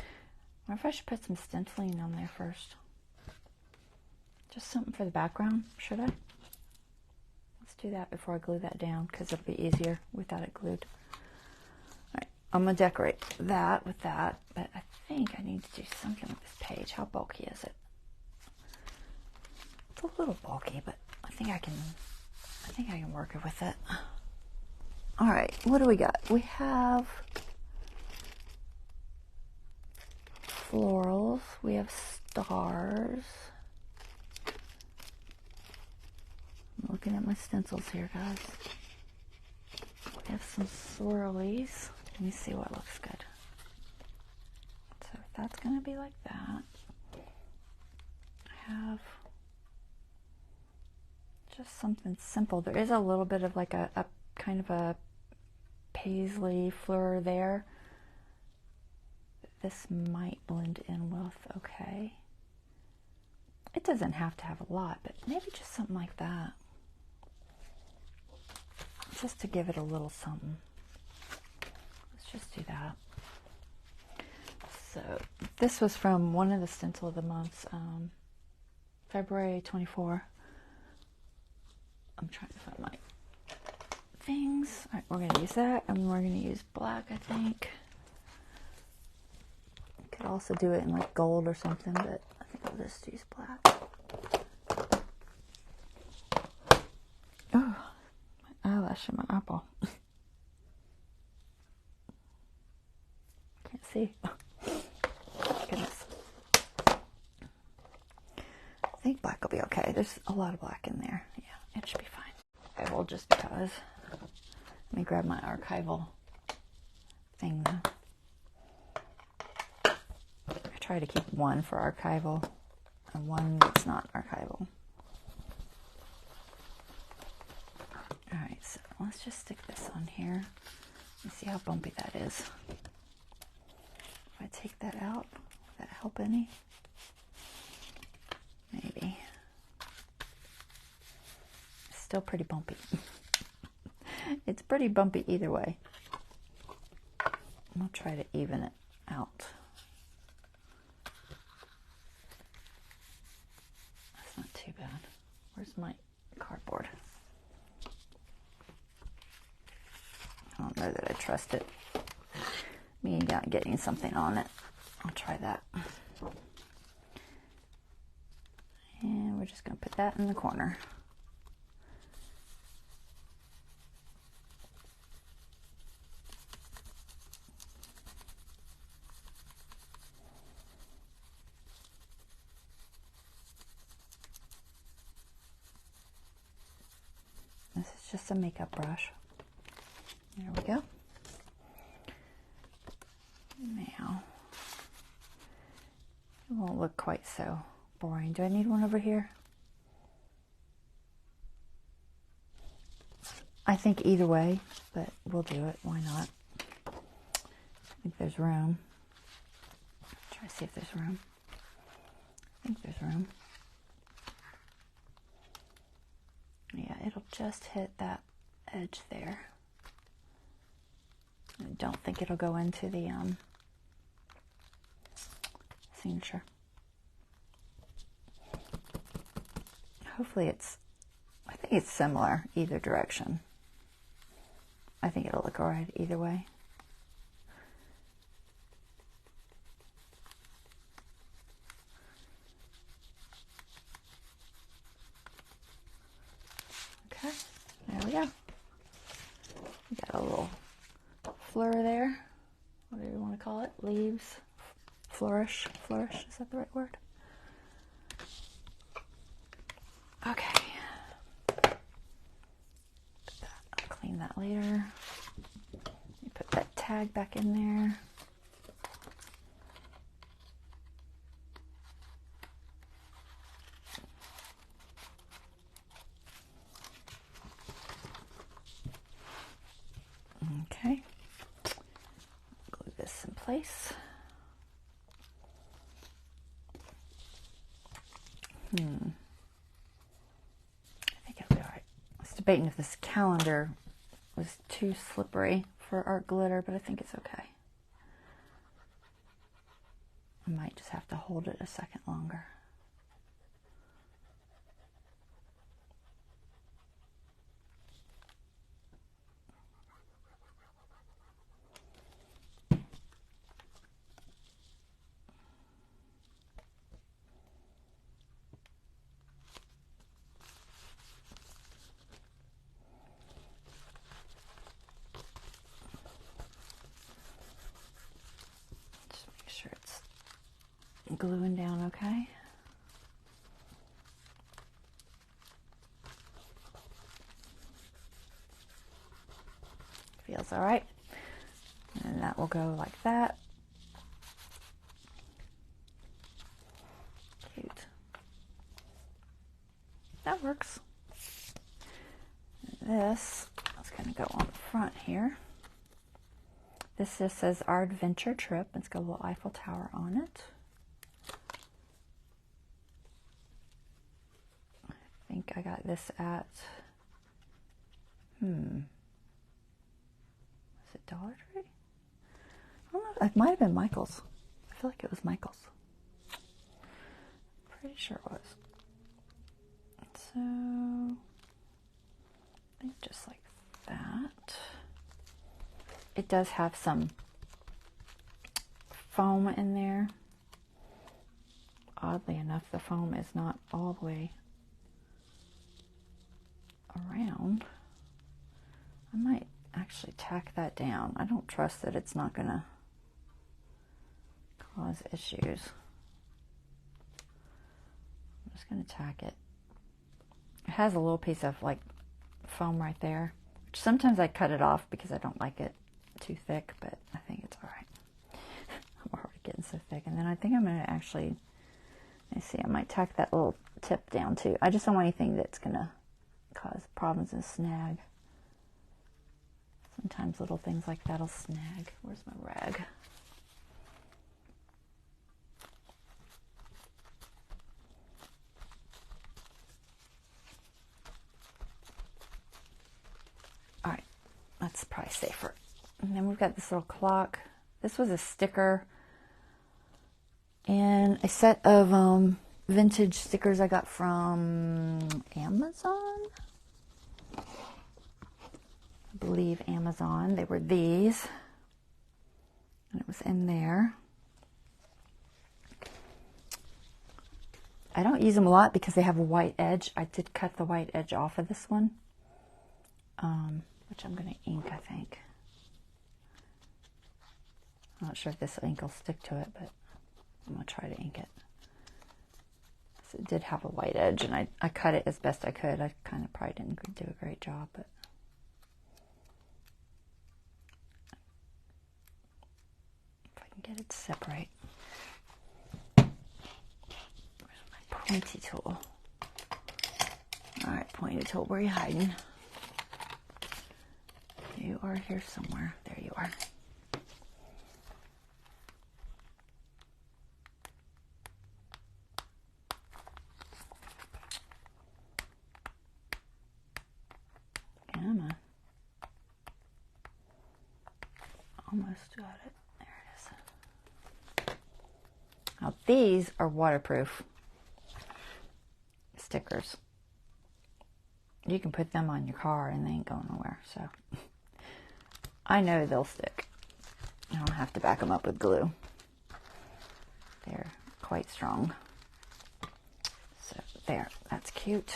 [SPEAKER 1] wonder if I should put some stenciling on there first. Just something for the background, should I? Let's do that before I glue that down, because it'll be easier without it glued. Alright, I'm going to decorate that with that, but I think I need to do something with this page. How bulky is it? It's a little bulky, but I think I can work it with it. Alright, what do we got? We have florals, we have stars. I'm looking at my stencils here, guys. We have some swirlies. Let me see what looks good. So if that's going to be like that, I have just something simple. There is a little bit of like a kind of a paisley fleur there. This might blend in with okay. It doesn't have to have a lot, but maybe just something like that. Just to give it a little something. Let's just do that. So this was from one of the stencil of the months, February 24. I'm trying to find my things. All right, we're going to use that, and we're going to use black, I think. Could also do it in like gold or something, but I think I'll just use black. Oh, my eyelash and my eyeball. Can't see. Goodness. I think black will be okay. There's a lot of black in there. Yeah, it should be fine. Okay, well, just because. Let me grab my archival thing though. I try to keep one for archival and one that's not archival. Alright, so let's just stick this on here and see how bumpy that is. If I take that out, will that help any? Maybe. It's still pretty bumpy. It's pretty bumpy either way. I'll try to even it out. That's not too bad. Where's my cardboard? I don't know that I trust it. Me not getting something on it. I'll try that. And we're just going to put that in the corner. This is just a makeup brush. There we go. Now, it won't look quite so boring. Do I need one over here? I think either way, but we'll do it. Why not? I think there's room. Try to see if there's room. I think there's room. Yeah, it'll just hit that edge there. I don't think it'll go into the signature. Hopefully I think it's similar either direction. I think it'll look alright either way. Okay, there we go. We got a little fleur there. What do you want to call it? Leaves? Flourish? Flourish? Is that the right word? Okay. I'll clean that later. You put that tag back in there. place. I think it'll be all right. I was debating if this calendar was too slippery for our glitter, but I think it's okay. I might just have to hold it a second longer. Sure it's gluing down okay. Feels all right. And that will go like that. Cute. That works. And this is going to go on the front here. This just says Our Adventure Trip. It's got a little Eiffel Tower on it. I think I got this at, is it Dollar Tree? I don't know. It might have been Michael's. I feel like it was Michael's. Pretty sure it was. So, I think just like that. It does have some foam in there. Oddly enough, the foam is not all the way around. I might actually tack that down. I don't trust that it's not going to cause issues. I'm just going to tack it. It has a little piece of like foam right there, which sometimes I cut it off because I don't like it too thick, but I think it's all right. I'm already getting so thick. And then I think I'm going to actually, let me see, I might tack that little tip down too. I just don't want anything that's going to cause problems and snag. Sometimes little things like that'll snag. Where's my rag? All right, that's probably safer. And then we've got this little clock. This was a sticker and a set of vintage stickers I got from Amazon. I believe Amazon. They were these. And it was in there. I don't use them a lot because they have a white edge. I did cut the white edge off of this one. Which I'm going to ink, I think. I'm not sure if this ink will stick to it, but I'm going to try to ink it. So it did have a white edge, and I cut it as best I could. I kind of probably didn't do a great job, but if I can get it to separate. Where's my pointy tool? All right, pointy tool, where are you hiding? You are here somewhere. There you are. Come on. Almost got it. There it is. Now these are waterproof stickers. You can put them on your car and they ain't going nowhere, so I know they'll stick. I don't have to back them up with glue. They're quite strong. So there, that's cute.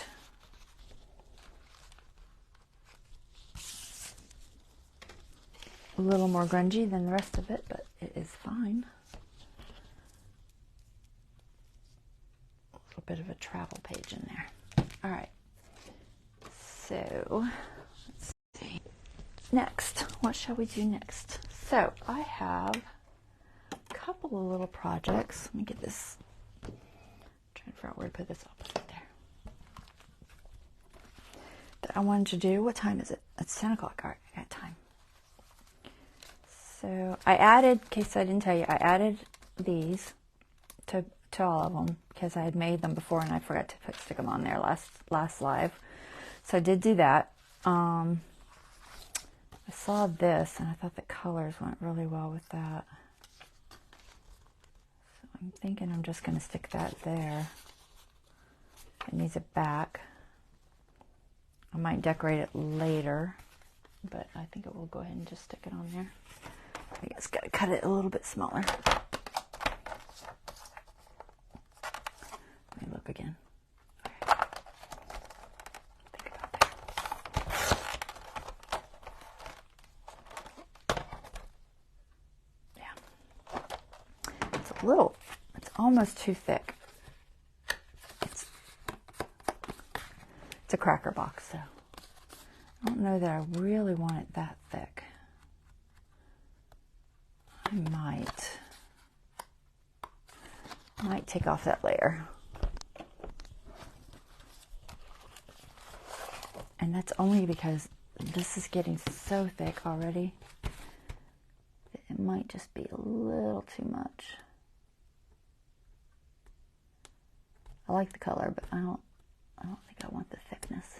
[SPEAKER 1] A little more grungy than the rest of it, but it is fine. A little bit of a travel page in there. All right. So, let's see. Next, what shall we do next? So, I have a couple of little projects. Let me get this. I'm trying to figure out where to put this up there. That I wanted to do. What time is it? It's 10 o'clock. All right, I got time. So I added, in case I didn't tell you, I added these to all of them because I had made them before and I forgot to stick them on there last live. So I did do that. I saw this and I thought the colors went really well with that. So I'm thinking I'm just going to stick that there. It needs a back. I might decorate it later, but I think it will go ahead and just stick it on there. I guess got to cut it a little bit smaller. Let me look again. Okay. Think about that. Yeah. It's a little, it's almost too thick. It's a cracker box, so I don't know that I really want it that thick. I might take off that layer. And that's only because this is getting so thick already that it might just be a little too much. I like the color, but I don't think I want the thickness.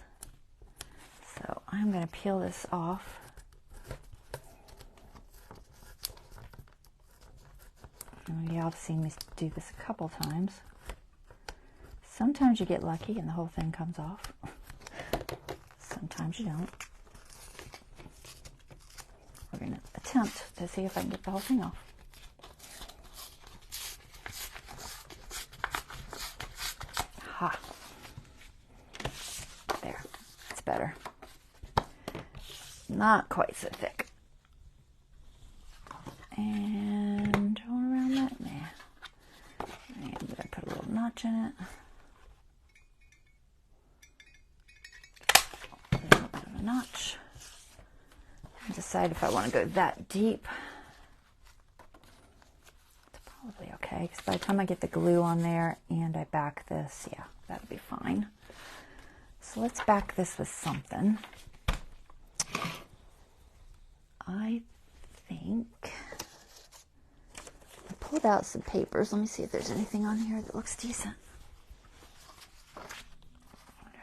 [SPEAKER 1] So I'm going to peel this off. Y'all have seen me do this a couple times. Sometimes you get lucky and the whole thing comes off. Sometimes you don't. We're going to attempt to see if I can get the whole thing off. Ha! There. That's better. Not quite so thick. And all around that, nah. And I'm gonna put a little notch in it. A little bit of a notch. And decide if I want to go that deep. It's probably okay, because by the time I get the glue on there and I back this, yeah, that'll be fine. So let's back this with something. I think I pulled out some papers. Let me see if there's anything on here that looks decent. What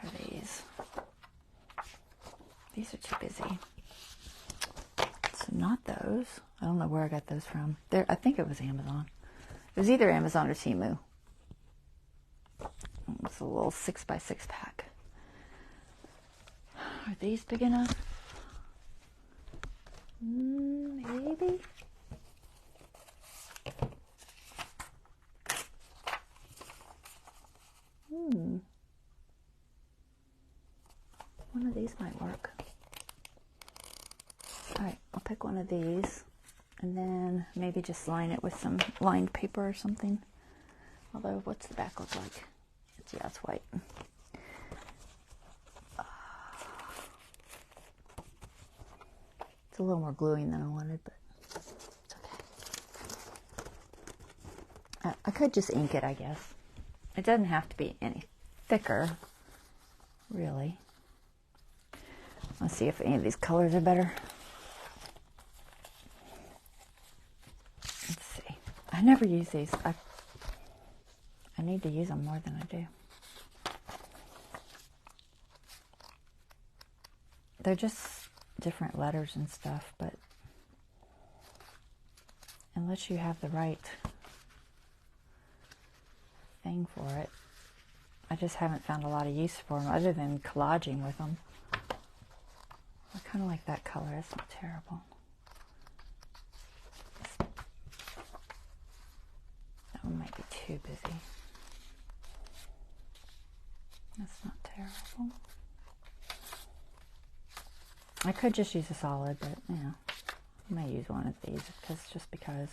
[SPEAKER 1] are these? These are too busy. So not those. I don't know where I got those from. There, I think it was Amazon. It was either Amazon or Temu. It's a little 6x6 pack. Are these big enough? Maybe. One of these might work. Alright, I'll pick one of these and then maybe just line it with some lined paper or something. Although, what's the back look like? Yeah, it's white. It's a little more gluing than I wanted, but it's okay. I could just ink it, I guess. It doesn't have to be any thicker, really. Let's see if any of these colors are better. Let's see. I never use these. I need to use them more than I do. They're just different letters and stuff, but unless you have the right thing for it, I just haven't found a lot of use for them other than collaging with them. I kind of like that color. It's not terrible. That one might be too busy. That's not terrible. I could just use a solid, but you know, I might use one of these just because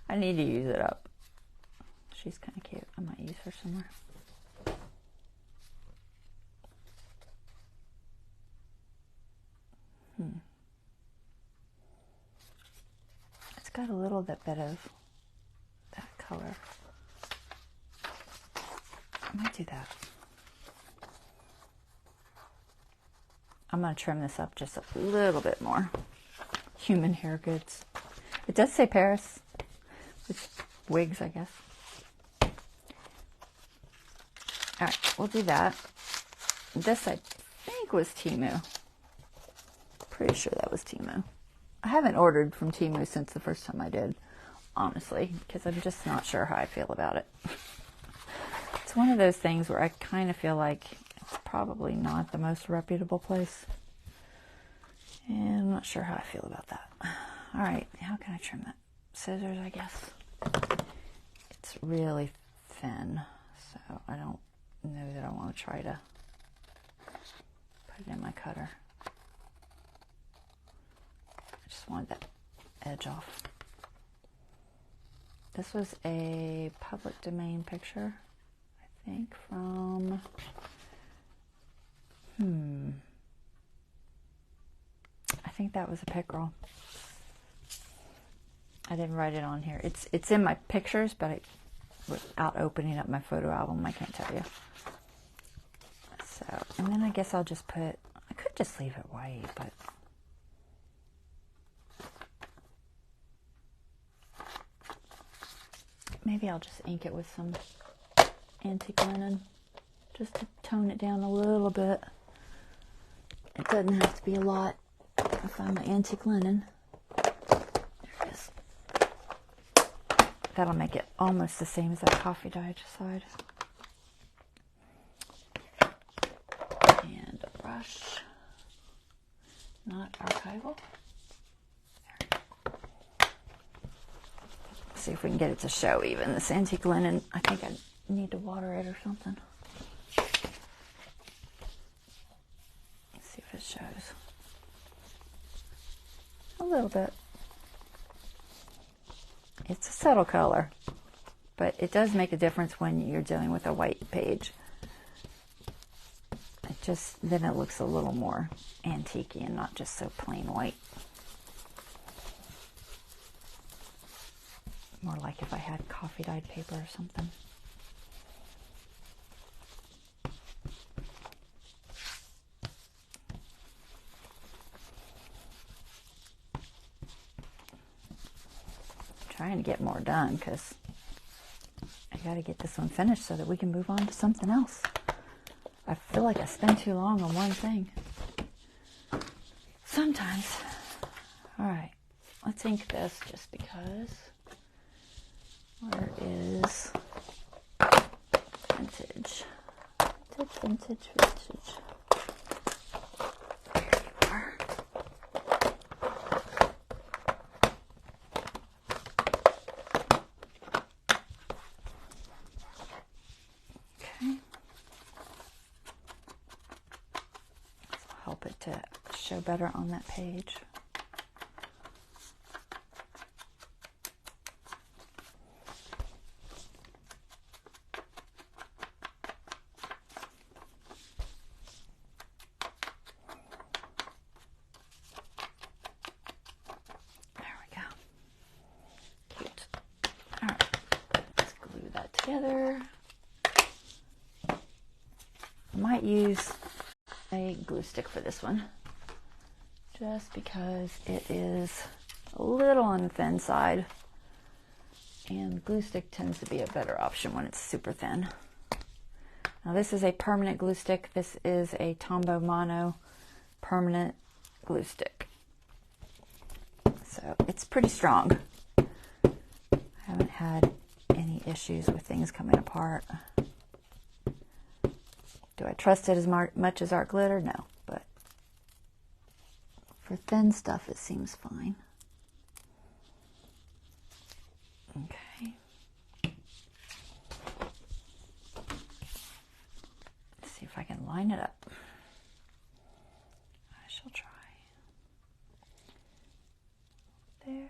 [SPEAKER 1] I need to use it up. She's kind of cute. I might use her somewhere. It's got a little bit of that color. I might do that. I'm going to trim this up just a little bit more. Human hair goods. It does say Paris. It's wigs, I guess. All right, we'll do that. This, I think, was Temu. Pretty sure that was Temu. I haven't ordered from Temu since the first time I did, honestly, because I'm just not sure how I feel about it. It's one of those things where I kind of feel like it's probably not the most reputable place. And I'm not sure how I feel about that. All right, how can I trim that? Scissors, I guess. It's really thin, so I don't know that I want to try to put it in my cutter. I just wanted that edge off. This was a public domain picture, I think, from, I think that was a pickerel. I didn't write it on here. It's in my pictures, but without opening up my photo album, I can't tell you. So, and then I guess I'll just put, I could just leave it white, but maybe I'll just ink it with some antique linen just to tone it down a little bit. It doesn't have to be a lot. I found my antique linen. There it is. That'll make it almost the same as that coffee dyed side. And a brush. Not archival. See if we can get it to show even. This antique linen, I think I need to water it or something. Let's see if it shows. A little bit. It's a subtle color, but it does make a difference when you're dealing with a white page. It just, then it looks a little more antique-y and not just so plain white. More like if I had coffee dyed paper or something. Trying to get more done because I got to get this one finished so that we can move on to something else. I feel like I spend too long on one thing sometimes. All right, let's ink this just because. Where is vintage? Vintage. There you are. Okay. This will help it to show better on that page. Together. I might use a glue stick for this one just because it is a little on the thin side, and glue stick tends to be a better option when it's super thin. Now this is a permanent glue stick. This is a Tombow Mono permanent glue stick, so it's pretty strong. I haven't had any issues with things coming apart. Do I trust it as much as art glitter? No, but for thin stuff it seems fine. Okay. Let's see if I can line it up. I shall try. There.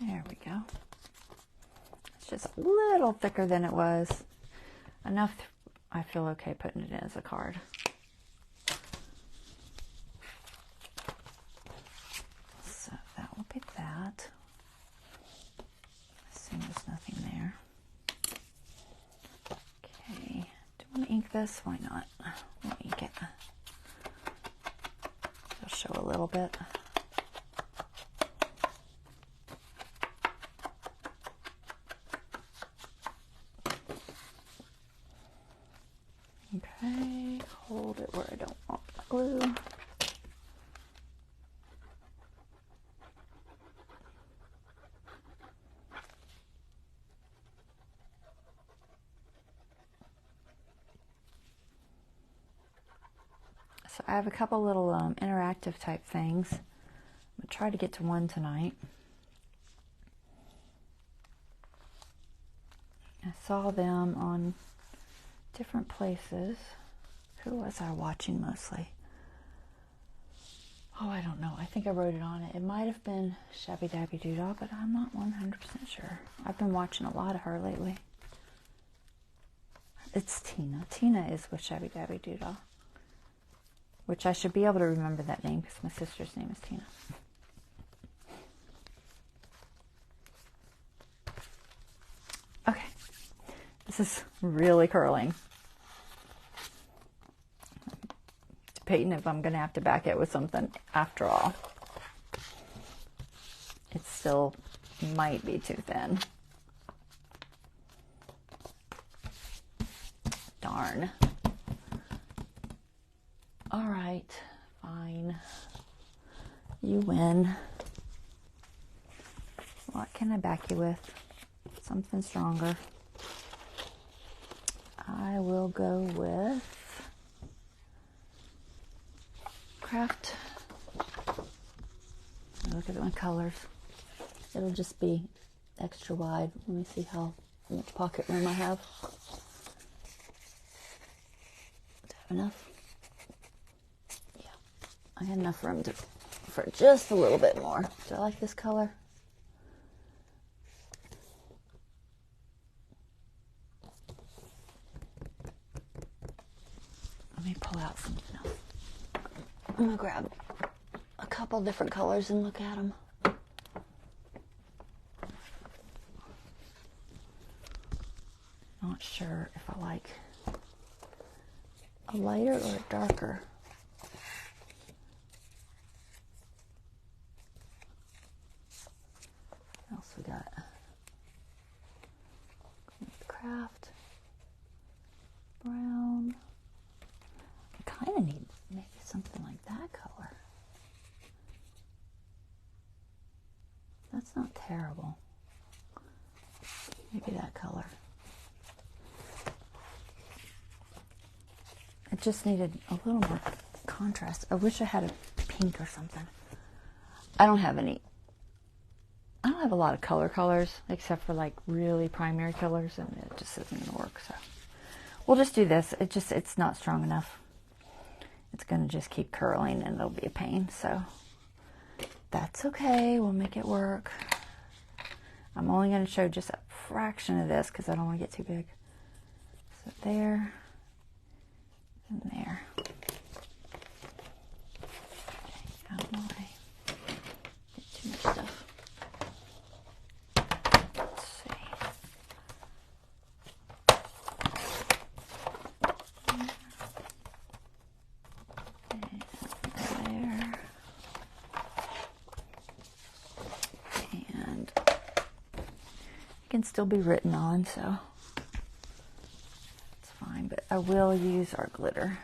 [SPEAKER 1] There we go. It's just a little thicker than it was. Enough, I feel okay putting it in as a card. So that will be that. Assuming There's nothing there. Okay, do you want to ink this? Why not? We'll ink it. It'll show a little bit. Okay, hold it where I don't want my glue. So I have a couple little interactive type things. I'm going to try to get to one tonight. I saw them on different places. Who was I watching mostly? Oh, I don't know. I think I wrote it on it. It might have been Shabby Dabby Doodah, but I'm not 100% sure. I've been watching a lot of her lately. It's Tina. Tina is with Shabby Dabby Doodah, which I should be able to remember that name because my sister's name is Tina. Okay. This is really curling. Debating if I'm going to have to back it with something after all. It still might be too thin. Darn. All right, fine. You win. What can I back you with? Something stronger. I will go with Craft. Look at my colors. It'll just be extra wide. Let me see how much pocket room I have. Do I have enough? Yeah, I had enough room for just a little bit more. Do I like this color? Let me pull out something else. I'm gonna grab a couple different colors and look at them. Not sure if I like a lighter or a darker. What else we got? Craft. Brown. I kind of need maybe something like that color. That's not terrible. Maybe that color. It just needed a little more contrast. I wish I had a pink or something. I don't have a lot of colors except for like really primary colors, and it just isn't gonna work. So we'll just do this. It's not strong enough. It's gonna just keep curling and it'll be a pain. So that's okay. We'll make it work. I'm only gonna show just a fraction of this because I don't want to get too big. So there and there. Out of my way. Get too much stuff. Let's see. And there. And it can still be written on, so it's fine, but I will use our glitter.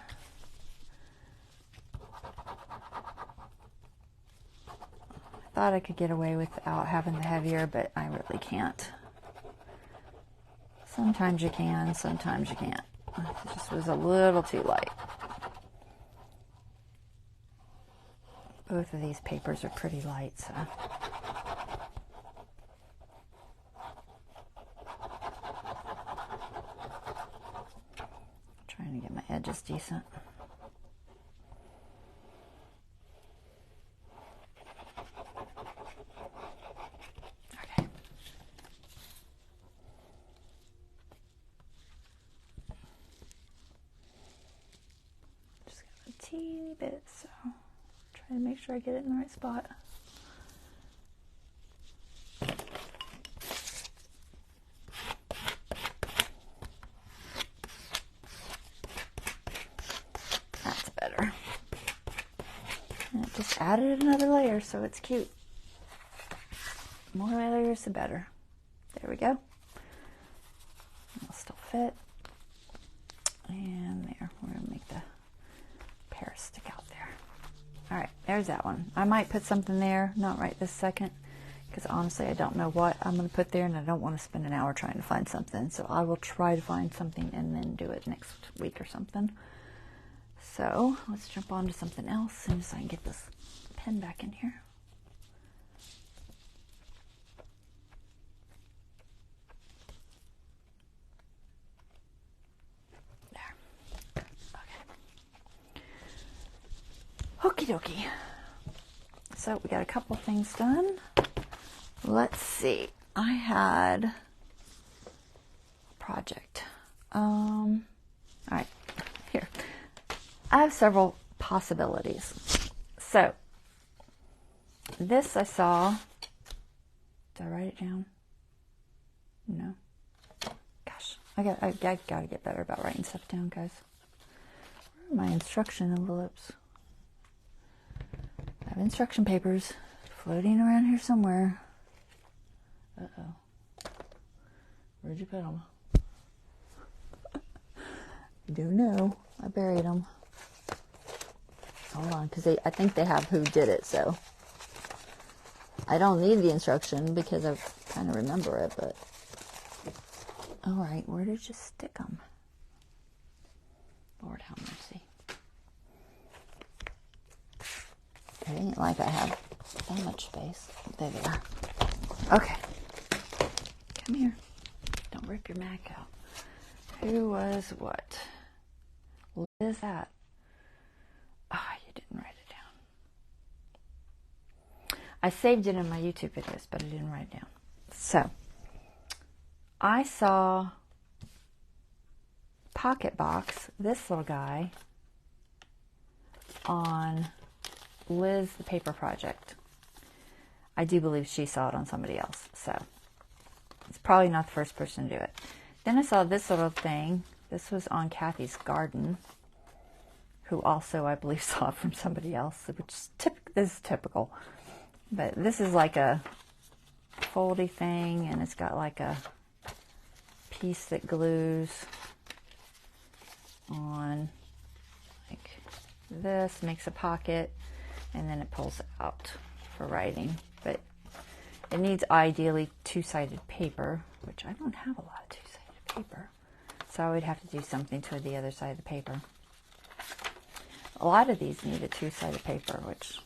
[SPEAKER 1] I thought I could get away without having the heavier, but I really can't. Sometimes you can, sometimes you can't. It just was a little too light. Both of these papers are pretty light, so. Trying to get my edges decent. Okay. Just got a teeny bit, so try to make sure I get it in the right spot. added another layer, so it's cute. More layers, the better. There we go. It'll still fit. And there, we're going to make the pear stick out there. All right, there's that one. I might put something there, not right this second, because honestly, I don't know what I'm going to put there, and I don't want to spend an hour trying to find something. So I will try to find something and then do it next week or something. So let's jump on to something else as soon as I can get this pen back in here. Okie dokie. So we got a couple things done. Let's see. I had a project. All right, here. I have several possibilities. So this I saw. Did I write it down? No. Gosh, I gotta get better about writing stuff down, guys. Where are my instruction envelopes? I have instruction papers floating around here somewhere. Uh-oh. Where'd you put them? I don't know. I buried them. Hold on, because I think they have who did it, so. I don't need the instruction because I kind of remember it, but. Alright, where did you stick them? Lord have mercy. It ain't like I have that much space. There they are. Okay. Come here. Don't rip your Mac out. Who was what? What is that? Ah, you didn't write it down. I saved it in my YouTube videos, but I didn't write it down. So, I saw Pocket Box, this little guy, on Liz, the paper project. I do believe she saw it on somebody else, so it's probably not the first person to do it. Then I saw this little thing. This was on Kathy's garden, who also, I believe, saw it from somebody else, which is this is typical. But this is like a foldy thing, and it's got like a piece that glues on like this, makes a pocket, and then it pulls out for writing. But it needs ideally two-sided paper, which I don't have a lot of two-sided paper, so I would have to do something to the other side of the paper. A lot of these need a two-sided paper, which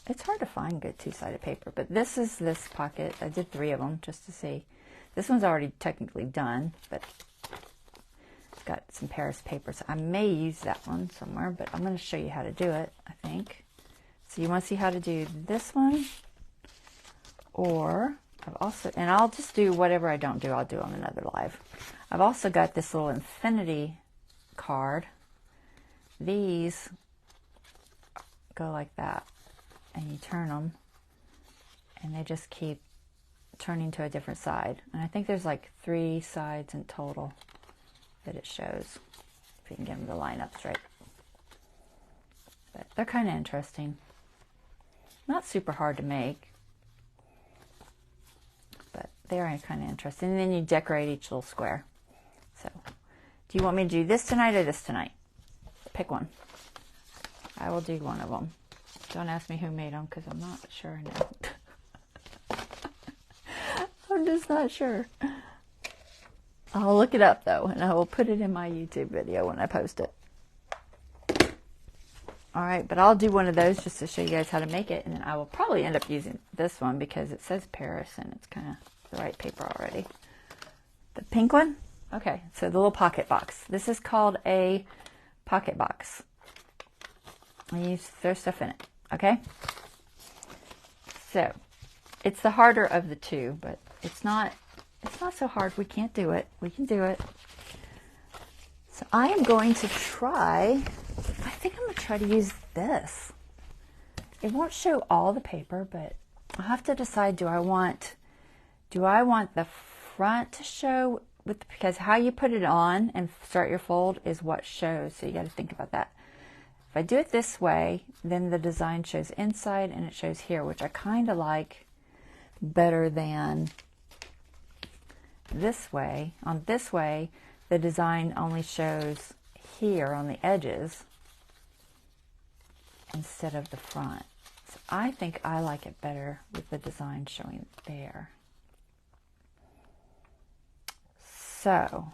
[SPEAKER 1] it's hard to find good two-sided paper. But this is this pocket. I did 3 of them just to see. This one's already technically done, but it's got some Paris paper, so I may use that one somewhere, but I'm going to show you how to do it, I think. So you want to see how to do this one, or I've also, and I'll just do whatever I don't do, I'll do on another live. I've also got this little infinity card. These go like that, and you turn them, and they just keep turning to a different side. And I think there's like 3 sides in total that it shows, if you can get them to line up straight. But they're kind of interesting. Not super hard to make, but they're kind of interesting. And then you decorate each little square. So, do you want me to do this tonight or this tonight? Pick one. I will do one of them. Don't ask me who made them, because I'm not sure now. I'm just not sure. I'll look it up though, and I will put it in my YouTube video when I post it. Alright, but I'll do one of those just to show you guys how to make it, and then I will probably end up using this one because it says Paris and it's kind of the right paper already. The pink one? Okay, so the little pocket box. This is called a pocket box. And you throw stuff in it, okay? So, it's the harder of the two, but it's not so hard. We can't do it. We can do it. So I am going to try, I think I'm going to try to use this. It won't show all the paper, but I'll have to decide, do I want the front to show, because how you put it on and start your fold is what shows, so you got to think about that. If I do it this way, then the design shows inside and it shows here, which I kind of like better than this way. On this way, the design only shows here on the edges instead of the front. So I think I like it better with the design showing there. So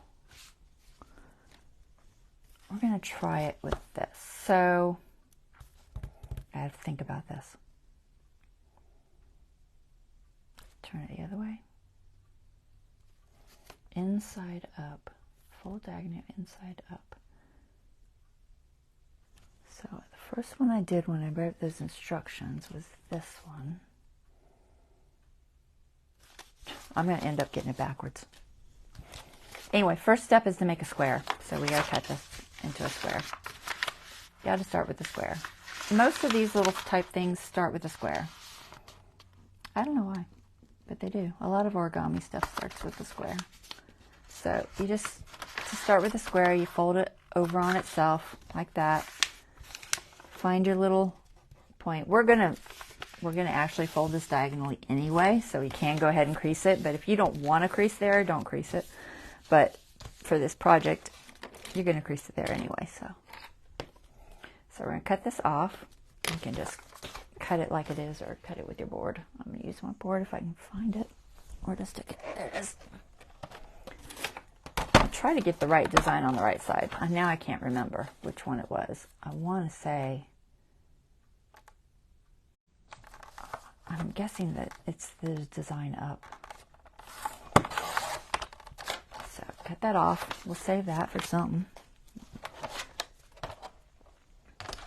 [SPEAKER 1] we're going to try it with this. So I have to think about this. Turn it the other way. Inside up. Fold diagonal inside up. So the first one I did when I wrote those instructions was this one. I'm going to end up getting it backwards. Anyway, first step is to make a square. So we got to cut this into a square. Got to start with the square. Most of these little type things start with a square. I don't know why, but they do. A lot of origami stuff starts with a square. So you just, to start with a square, you fold it over on itself like that. Find your little point. We're gonna actually fold this diagonally anyway, so we can go ahead and crease it. But if you don't want to crease there, don't crease it. But for this project, you're going to crease it there anyway. So we're going to cut this off. You can just cut it like it is or cut it with your board. I'm going to use my board if I can find it. Or to stick it. There it is. I'll try to get the right design on the right side. Now I can't remember which one it was. I want to say, I'm guessing that it's the design up. So cut that off. We'll save that for something.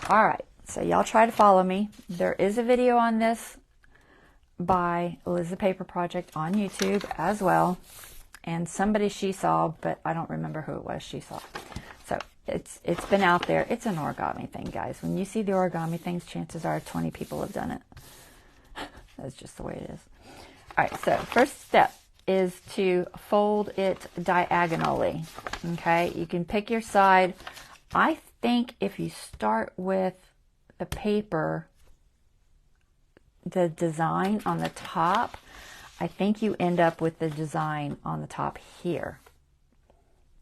[SPEAKER 1] All right, so y'all try to follow me. There is a video on this by Liz the Paper Project on YouTube as well. And somebody she saw, but I don't remember who it was she saw. So it's been out there. It's an origami thing, guys. When you see the origami things, chances are 20 people have done it. That's just the way it is. All right, so first step is to fold it diagonally. Okay, you can pick your side. I think if you start with the paper, the design on the top, I think you end up with the design on the top here.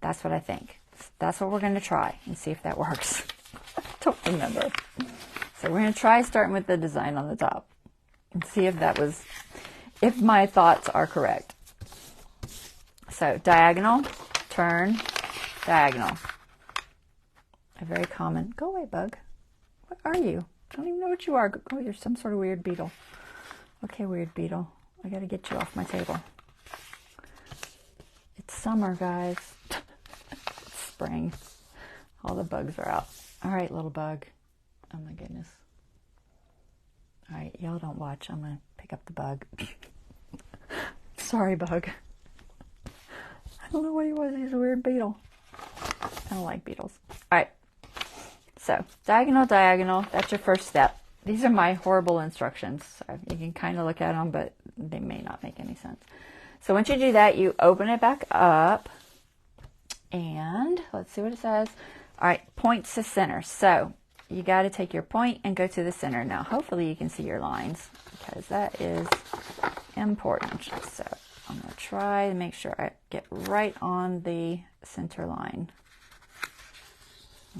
[SPEAKER 1] That's what I think. That's what we're going to try and see if that works. I don't remember. So we're going to try starting with the design on the top and see if that was, if my thoughts are correct. So diagonal, turn, diagonal. A very common, go away bug. What are you? I don't even know what you are. Oh, you're some sort of weird beetle. Okay, weird beetle. I gotta get you off my table. It's summer, guys. It's spring. All the bugs are out. All right, little bug. Oh my goodness. All right, y'all don't watch. I'm gonna pick up the bug. Sorry, bug. I don't know what he was. He's a weird beetle. I don't like beetles. All right. So diagonal, diagonal. That's your first step. These are my horrible instructions. So you can kind of look at them, but they may not make any sense. So once you do that, you open it back up. And let's see what it says. All right, points to center. So you got to take your point and go to the center. Now, hopefully you can see your lines because that is important. So I'm going to try to make sure I get right on the center line.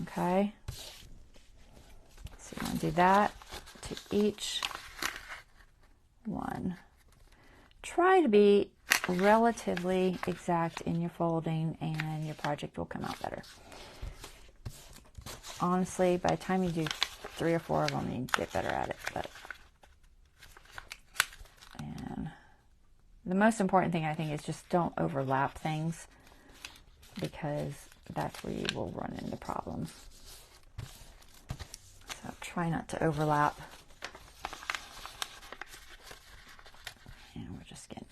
[SPEAKER 1] Okay. So you want to do that to each one. Try to be relatively exact in your folding and your project will come out better. Honestly, by the time you do 3 or 4 of them, you get better at it. And the most important thing I think is just don't overlap things because that's where you will run into problems. So try not to overlap. And we're just getting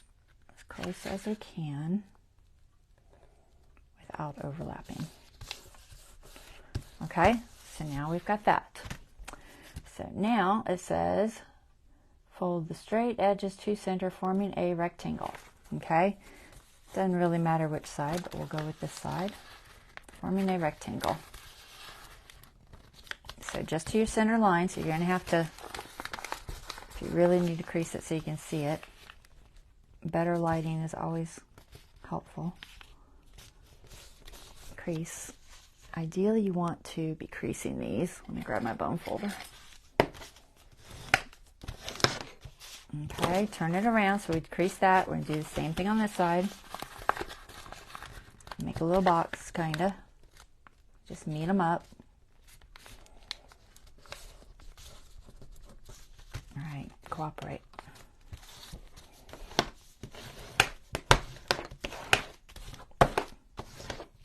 [SPEAKER 1] as close as we can without overlapping. Okay, so now we've got that. So now it says fold the straight edges to center, forming a rectangle. Okay, doesn't really matter which side, but we'll go with this side. Forming a rectangle. So just to your center line, so you're going to have to, if you really need to crease it so you can see it, better lighting is always helpful. Crease. Ideally, you want to be creasing these. Let me grab my bone folder. Okay, turn it around so we crease that. We're going to do the same thing on this side. Make a little box, kind of. Just meet them up. All right, cooperate.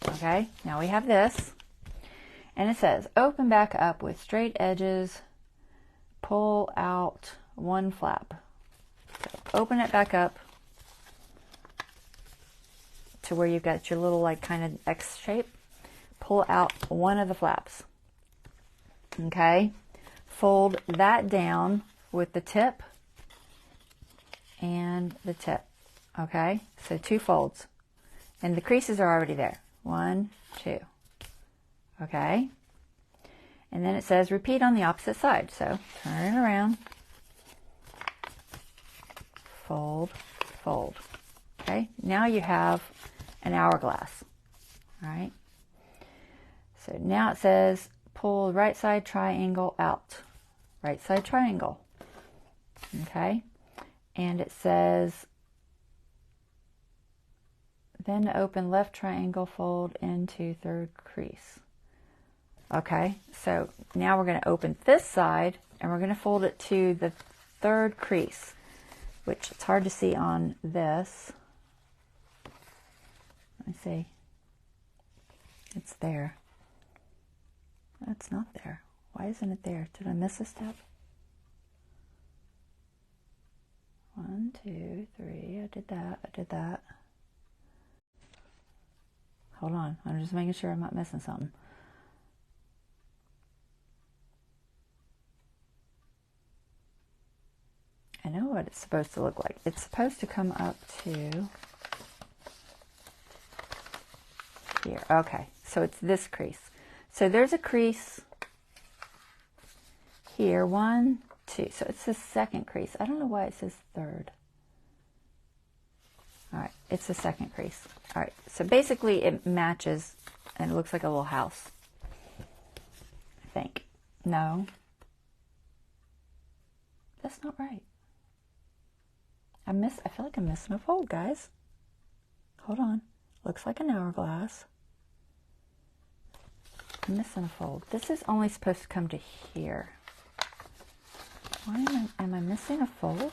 [SPEAKER 1] Okay, now we have this. And it says, open back up with straight edges, pull out one flap. So open it back up to where you've got your little like kind of X shape. Pull out one of the flaps. Okay, fold that down with the tip and the tip. Okay, so 2 folds. And the creases are already there. 1, 2. Okay, and then it says repeat on the opposite side. So turn it around, fold, fold. Okay, now you have an hourglass. All right, so now it says pull right side triangle out, right side triangle. Okay, and it says then open left triangle, fold into 3rd crease. Okay, so now we're going to open this side and we're going to fold it to the 3rd crease, which it's hard to see on this. Let me see. It's there. That's not there. Why isn't it there? Did I miss a step? 1, 2, 3. I did that. I did that. Hold on. I'm just making sure I'm not missing something. I know what it's supposed to look like. It's supposed to come up to here. Okay, so it's this crease. So there's a crease here. 1, 2. So it's the 2nd crease. I don't know why it says 3rd. All right, it's the 2nd crease. All right, so basically it matches and it looks like a little house, I think. No, that's not right. I feel like I'm missing a fold, guys. Hold on. Looks like an hourglass. I'm missing a fold. This is only supposed to come to here. Why am I missing a fold?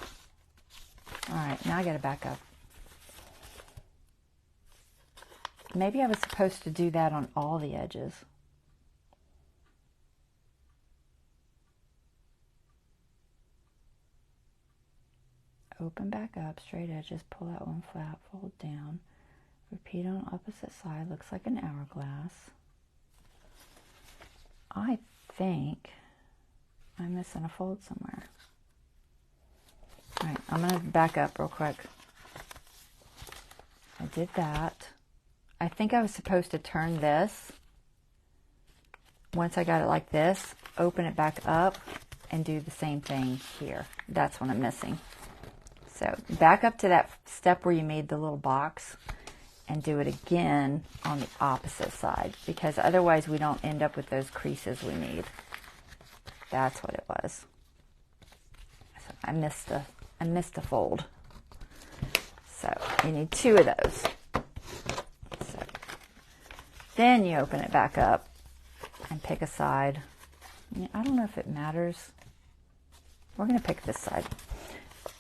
[SPEAKER 1] All right, now I got to back up. Maybe I was supposed to do that on all the edges. Open back up, straight edges, pull out one flap, fold down. Repeat on opposite side, looks like an hourglass. I think I'm missing a fold somewhere. All right, I'm going to back up real quick. I did that. I think I was supposed to turn this. Once I got it like this, open it back up and do the same thing here. That's what I'm missing. So back up to that step where you made the little box and do it again on the opposite side, because otherwise we don't end up with those creases we need. That's what it was. So I missed a fold. So you need 2 of those. So then you open it back up and pick a side. I don't know if it matters. We're going to pick this side.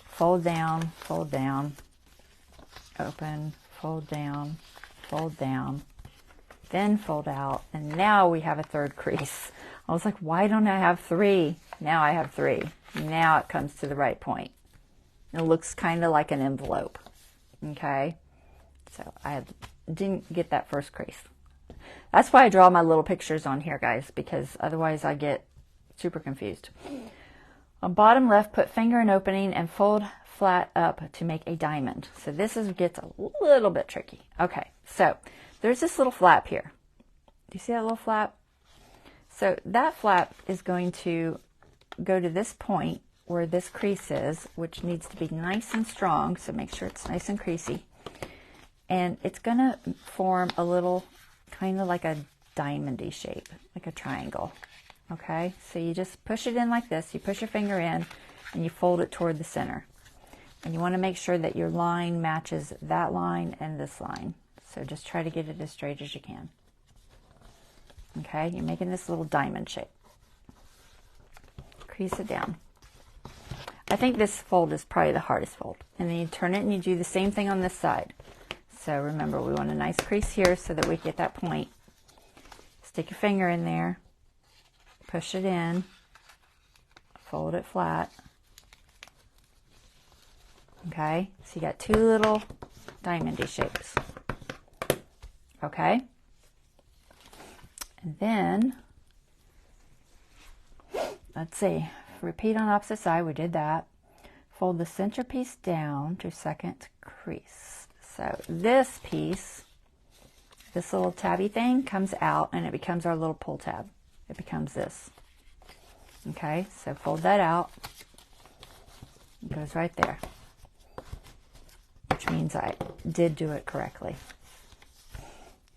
[SPEAKER 1] Fold down, open, fold down, then fold out, and now we have a 3rd crease. I was like, why don't I have 3? Now I have 3. Now it comes to the right point. It looks kind of like an envelope. Okay, so I didn't get that first crease. That's why I draw my little pictures on here, guys, because otherwise I get super confused. On bottom left, put finger in opening and fold flat up to make a diamond. So this gets a little bit tricky. Okay, so there's this little flap here. Do you see that little flap? So that flap is going to go to this point where this crease is, which needs to be nice and strong, so make sure it's nice and creasy. And it's going to form a little kind of like a diamondy shape, like a triangle. Okay, so you just push it in like this. You push your finger in and you fold it toward the center. And you want to make sure that your line matches that line and this line. So just try to get it as straight as you can. Okay, you're making this little diamond shape. Crease it down. I think this fold is probably the hardest fold. And then you turn it and you do the same thing on this side. So remember, we want a nice crease here so that we get that point. Stick your finger in there, push it in, fold it flat. Okay, so you got two little diamondy shapes. Okay, and then let's see, repeat on opposite side. We did that. Fold the center piece down to second crease. So this piece, this little tabby thing comes out and it becomes our little pull tab. It becomes this. Okay, so fold that out. It goes right there, which means I did do it correctly.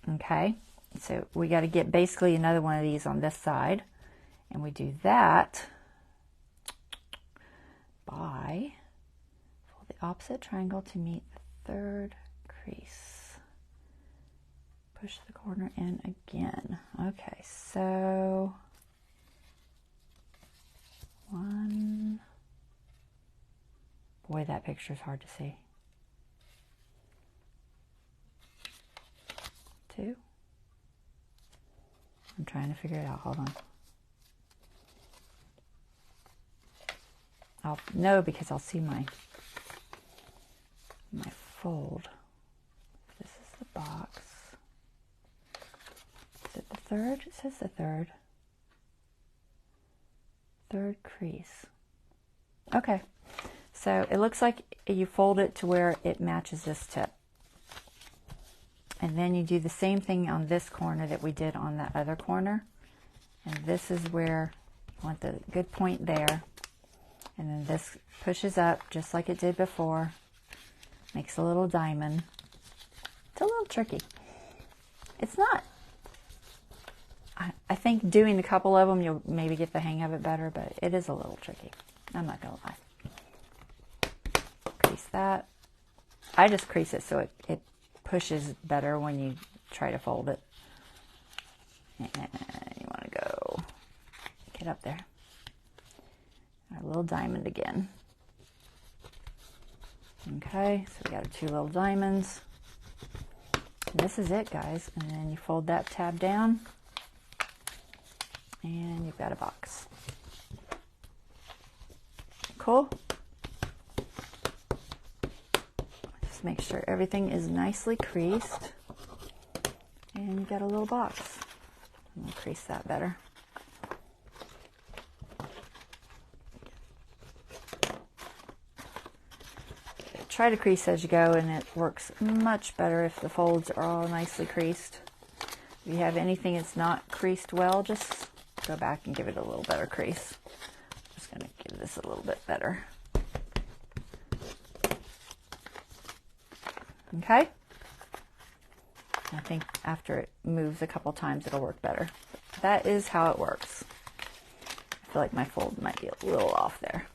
[SPEAKER 1] Okay, so we got to get basically another one of these on this side, and we do that by fold the opposite triangle to meet the third crease. Push the corner in again. Okay, so one. Boy, that picture is hard to see. Two. I'm trying to figure it out. Hold on. I'll know because I'll see my fold. This is the box. Is it the third? It says the third. Third crease. Okay. So it looks like you fold it to where it matches this tip. And then you do the same thing on this corner that we did on that other corner. And this is where you want the good point there. And then this pushes up just like it did before. Makes a little diamond. It's a little tricky. It's not. I think doing a couple of them, you'll maybe get the hang of it better, but it is a little tricky. I'm not going to lie. Crease that. I just crease it so it pushes better when you try to fold it. And you want to go get up there. Our little diamond again. Okay, so we got our two little diamonds. And this is it, guys. And then you fold that tab down. And you've got a box. Cool. Just make sure everything is nicely creased. And you've got a little box. I'm going to crease that better. Try to crease as you go, and it works much better if the folds are all nicely creased. If you have anything that's not creased well, just go back and give it a little better crease. I'm just going to give this a little bit better. Okay? I think after it moves a couple times, it'll work better. That is how it works. I feel like my fold might be a little off there.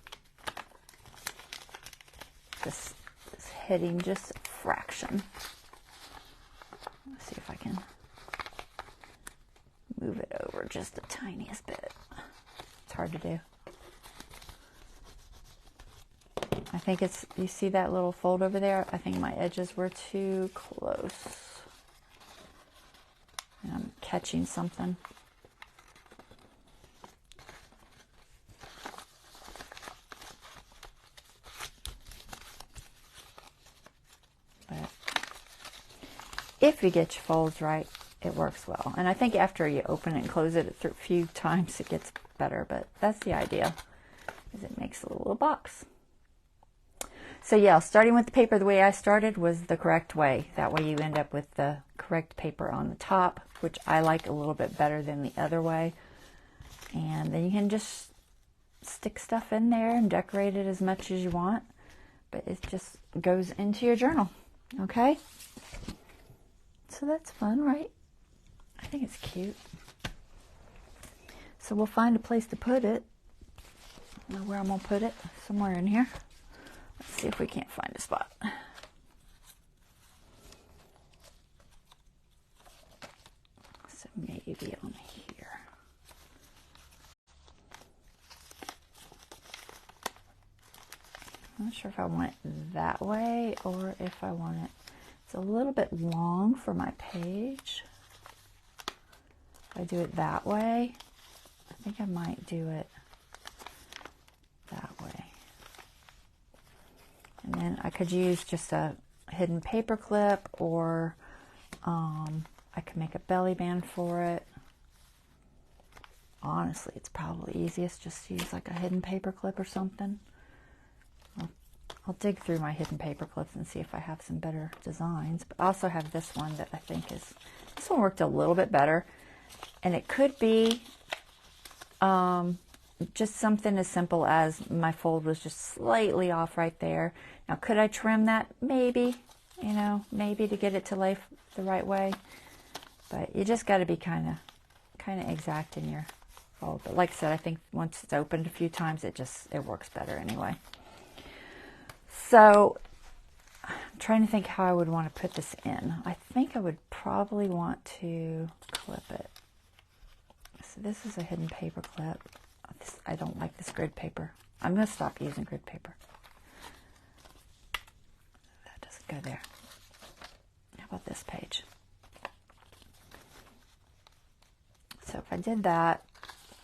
[SPEAKER 1] This is hitting just a fraction. Let's see if I can move it over just the tiniest bit. It's hard to do. I think it's, you see that little fold over there? I think my edges were too close. And I'm catching something. But if you get your folds right, it works well. And I think after you open it and close it a few times, it gets better. But that's the idea, is it makes a little box. So yeah, starting with the paper the way I started was the correct way. That way you end up with the correct paper on the top, which I like a little bit better than the other way. And then you can just stick stuff in there and decorate it as much as you want. But it just goes into your journal. Okay? So that's fun, right? I think it's cute. So we'll find a place to put it. I don't know where I'm going to put it. Somewhere in here. Let's see if we can't find a spot. So maybe on here. I'm not sure if I want it that way or if I want it. It's a little bit long for my page. If I do it that way, I think I might do it that way. And then I could use just a hidden paper clip, or I could make a belly band for it. Honestly, it's probably easiest just to use like a hidden paper clip or something. I'll dig through my hidden paper clips and see if I have some better designs. But I also have this one that I think is, this one worked a little bit better. And it could be just something as simple as my fold was just slightly off right there. Now, could I trim that? Maybe, you know, maybe to get it to lay the right way. But you just got to be kind of exact in your fold. But like I said, I think once it's opened a few times, it works better anyway. So I'm trying to think how I would want to put this in. I think I would probably want to clip it. So this is a hidden paper clip. I don't like this grid paper. I'm going to stop using grid paper. That doesn't go there. How about this page? So if I did that,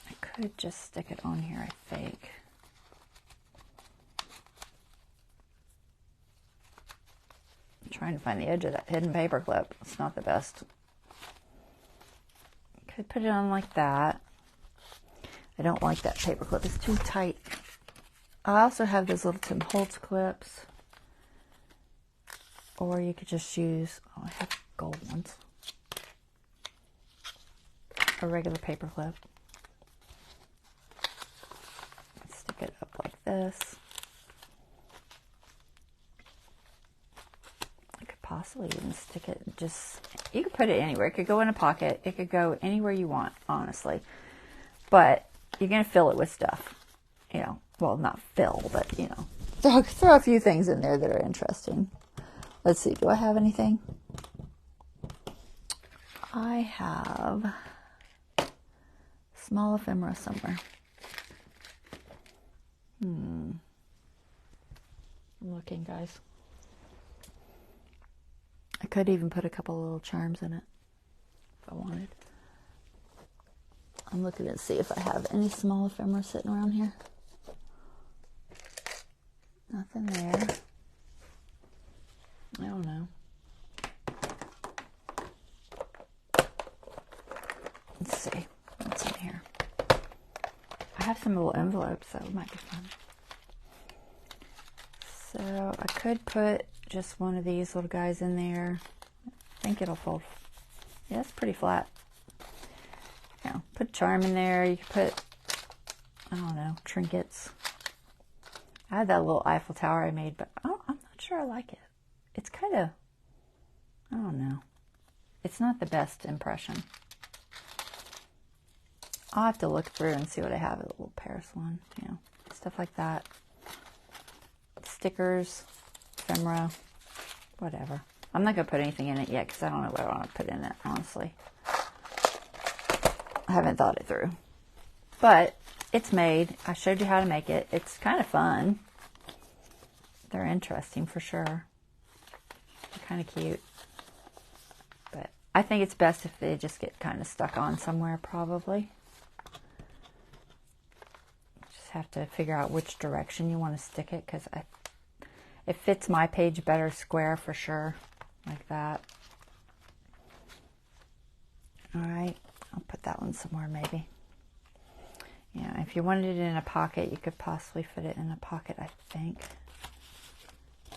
[SPEAKER 1] I could just stick it on here, I think. I'm trying to find the edge of that hidden paper clip. It's not the best. Could put it on like that. I don't like that paper clip. It's too tight. I also have those little Tim Holtz clips. Or you could just use, oh, I have gold ones. A regular paper clip. Stick it up like this. I could possibly even stick it just, you could put it anywhere. It could go in a pocket. It could go anywhere you want, honestly. But you're going to fill it with stuff. You know, well, not fill, but, you know, throw a few things in there that are interesting. Let's see, do I have anything? I have small ephemera somewhere. I'm looking, guys. I could even put a couple little charms in it if I wanted. I'm looking to see if I have any small ephemera sitting around here. Nothing there. I don't know. Let's see what's in here. I have some little envelopes, so it might be fun. So I could put just one of these little guys in there. I think it'll fold. Yeah, it's pretty flat. You know, put charm in there. You could put, I don't know, trinkets. I had that little Eiffel Tower I made, but I'm not sure I like it. It's kind of, I don't know. It's not the best impression. I'll have to look through and see what I have. A little Paris one, you know, stuff like that. Stickers, ephemera, whatever. I'm not going to put anything in it yet because I don't know what I want to put in it, honestly. I haven't thought it through. But it's made. I showed you how to make it. It's kind of fun. They're interesting for sure. They're kind of cute. But I think it's best if they just get kind of stuck on somewhere, probably. Just have to figure out which direction you want to stick it, because it fits my page better square for sure, like that. All right, I'll put that one somewhere maybe. Yeah, if you wanted it in a pocket, you could possibly fit it in a pocket, I think.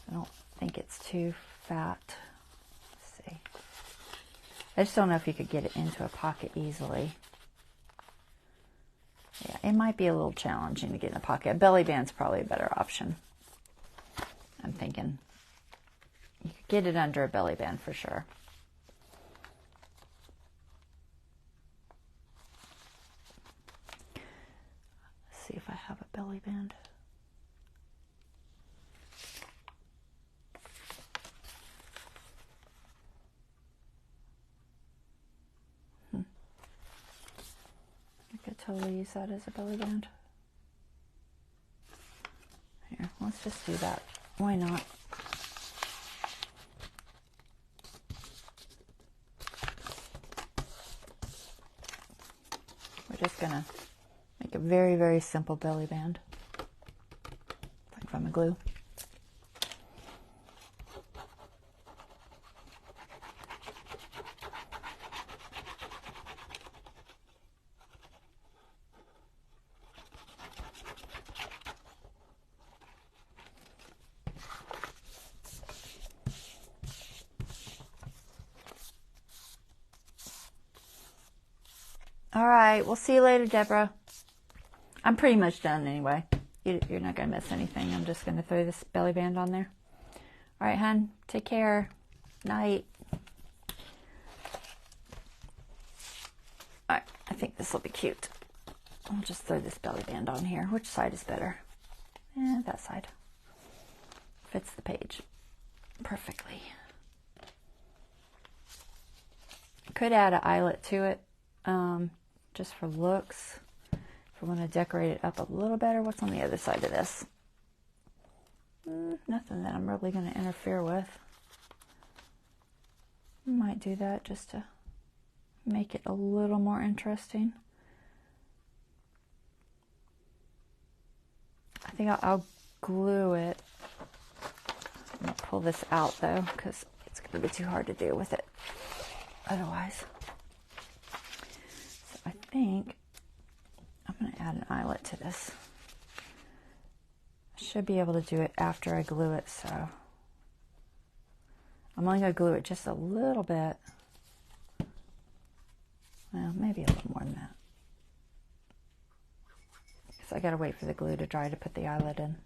[SPEAKER 1] I don't think it's too fat. Let's see. I just don't know if you could get it into a pocket easily. might be a little challenging to get in the pocket. A belly band's probably a better option. I'm thinking you could get it under a belly band for sure. Let's see if I have a belly band. I could totally use that as a belly band. Here, let's just do that. Why not? We're just gonna make a very, very simple belly band, like from the glue. All right, we'll see you later, Deborah. I'm pretty much done anyway. You're not going to miss anything. I'm just going to throw this belly band on there. All right, hon. Take care. Night. All right, I think this will be cute. I'll just throw this belly band on here. Which side is better? That side. Fits the page perfectly. Could add an eyelet to it. Just for looks. If I want to decorate it up a little better. What's on the other side of this? Nothing that I'm really going to interfere with. Might do that just to make it a little more interesting. I think I'll glue it. I'm going to pull this out though, because it's going to be too hard to do with it otherwise. I think I'm going to add an eyelet to this. I should be able to do it after I glue it, so I'm only going to glue it just a little bit. Well, maybe a little more than that. Because I got to wait for the glue to dry to put the eyelet in.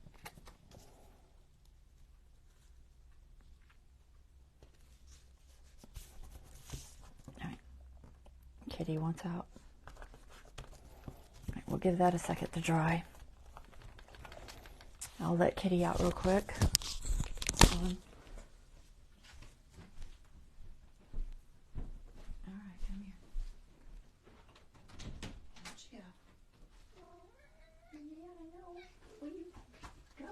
[SPEAKER 1] All right. Kitty wants out. We'll give that a second to dry. I'll let Kitty out real quick. All right, come here. Where'd you go? Yeah, I know. Where you go?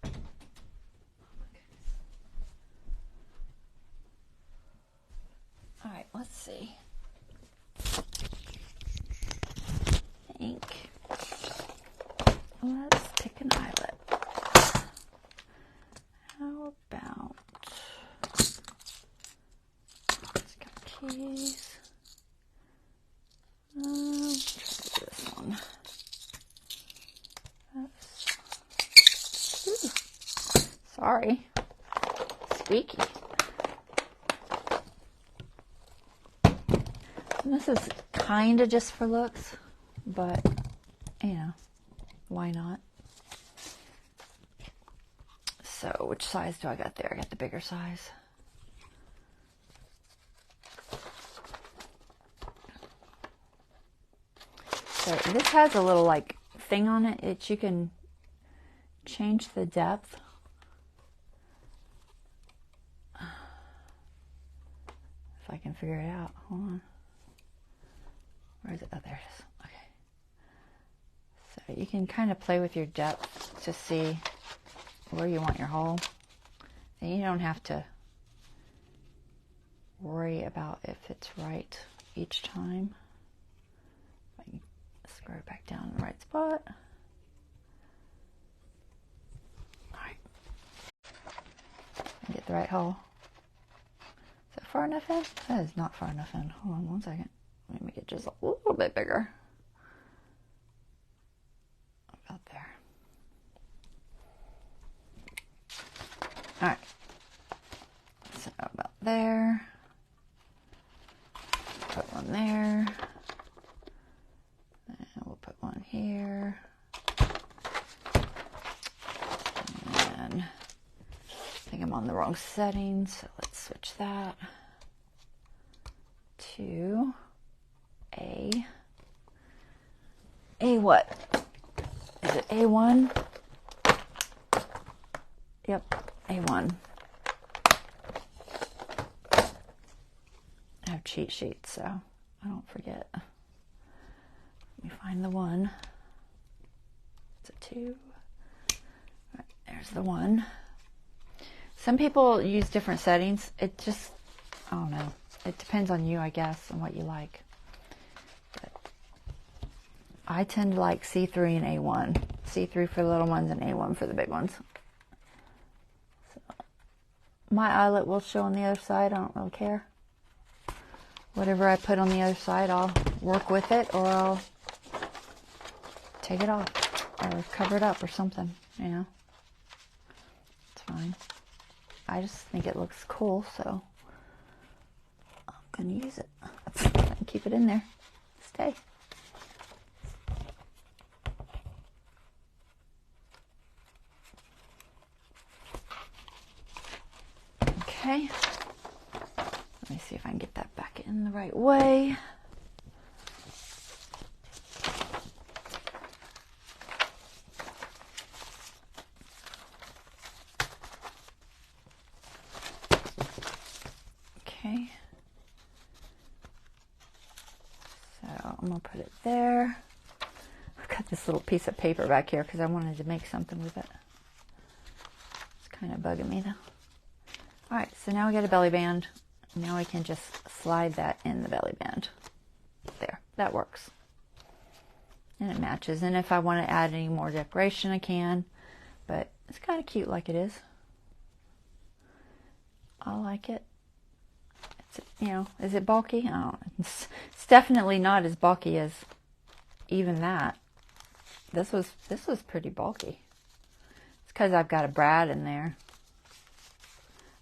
[SPEAKER 1] Oh my goodness. All right, let's see. Ink. Let's pick an eyelet. How about, let's got keys. Try to do this one. Sorry. Squeaky. And this is kind of just for looks. But, you know, why not? So, which size do I got there? I got the bigger size. So, this has a little, like, thing on it that you can change the depth. If I can figure it out. Hold on. Where is it? Oh, there it is. So you can kind of play with your depth to see where you want your hole. And you don't have to worry about if it's right each time. I can square it back down in the right spot. Alright. And get the right hole. Is that far enough in? That is not far enough in. Hold on one second. Let me make it just a little bit bigger. About there. All right. So about there. Put one there. on the wrong setting, so let's switch that to A what? Is it A1? Yep, A1. I have cheat sheets, so I don't forget. Let me find the 1. It's a 2. All right, there's the 1. Some people use different settings. It just, I don't know. It depends on you, I guess, and what you like. But I tend to like C3 and A1. C3 for the little ones and A1 for the big ones. So, my eyelet will show on the other side. I don't really care. Whatever I put on the other side, I'll work with it, or I'll take it off, or cover it up, or something, you know. It's fine. I just think it looks cool, so I'm going to use it. And keep it in there. Stay. Okay. Let me see if I can get that back in the right way. Okay. So I'm going to put it there. I've got this little piece of paper back here because I wanted to make something with it. It's kind of bugging me though. Alright, so now we got a belly band. Now we can just slide that in the belly band. There, that works. And it matches. And if I want to add any more decoration, I can. But it's kind of cute like it is. I like it. It's, you know, is it bulky? Oh, it's definitely not as bulky as even that. This was pretty bulky. It's because I've got a brad in there.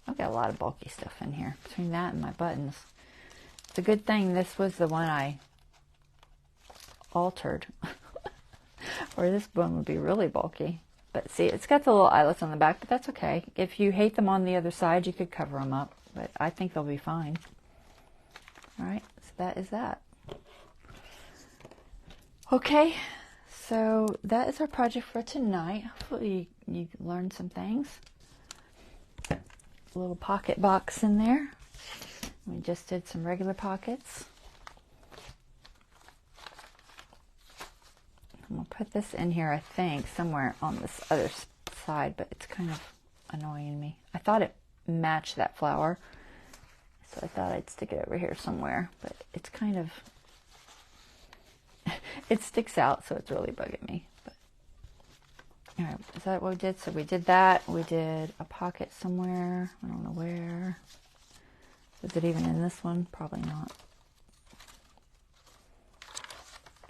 [SPEAKER 1] I've got a lot of bulky stuff in here between that and my buttons. It's a good thing this was the one I altered. Or this one would be really bulky. But see, it's got the little eyelets on the back, but that's okay. If you hate them on the other side, you could cover them up. But I think they'll be fine. Alright, so that is that. Okay, so that is our project for tonight. Hopefully you learned some things. A little pocket box in there. We just did some regular pockets. I'm going to put this in here, I think, somewhere on this other side, but it's kind of annoying me. I thought it matched that flower, so I thought I'd stick it over here somewhere, but it's kind of, it sticks out, so it's really bugging me. But all right, is that what we did? So we did that. We did a pocket somewhere. I don't know where. Is it even in this one? Probably not.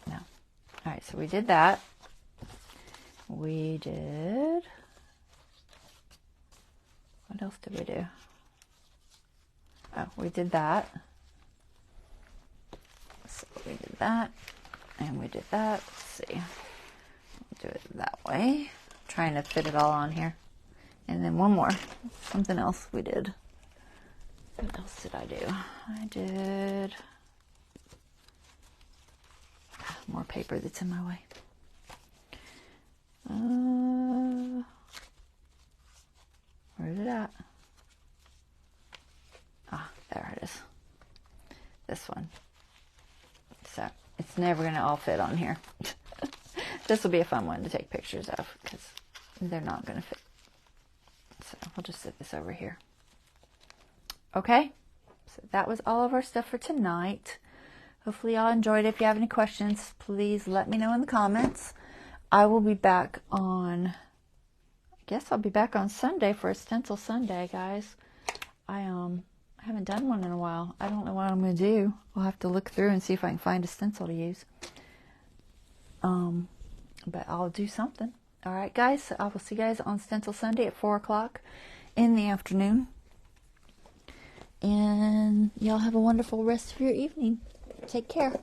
[SPEAKER 1] No. All right, so we did that. We did... What else did we do? Oh, we did that. So we did that. And we did that. Let's see. Do it that way. I'm trying to fit it all on here. And then one more. Something else we did. What else did I do? I did more paper that's in my way. Where is it at? Ah, there it is. This one. So it's never going to all fit on here. This will be a fun one to take pictures of because they're not going to fit. So I'll just set this over here. Okay, so that was all of our stuff for tonight. Hopefully y'all enjoyed it. If you have any questions, please let me know in the comments. I will be back on, I guess I'll be back on Sunday for a stencil Sunday, guys. I haven't done one in a while. I don't know what I'm going to do. We'll have to look through and see if I can find a stencil to use. But I'll do something. All right, guys. I will see you guys on Stencil Sunday at 4 o'clock in the afternoon. And y'all have a wonderful rest of your evening. Take care.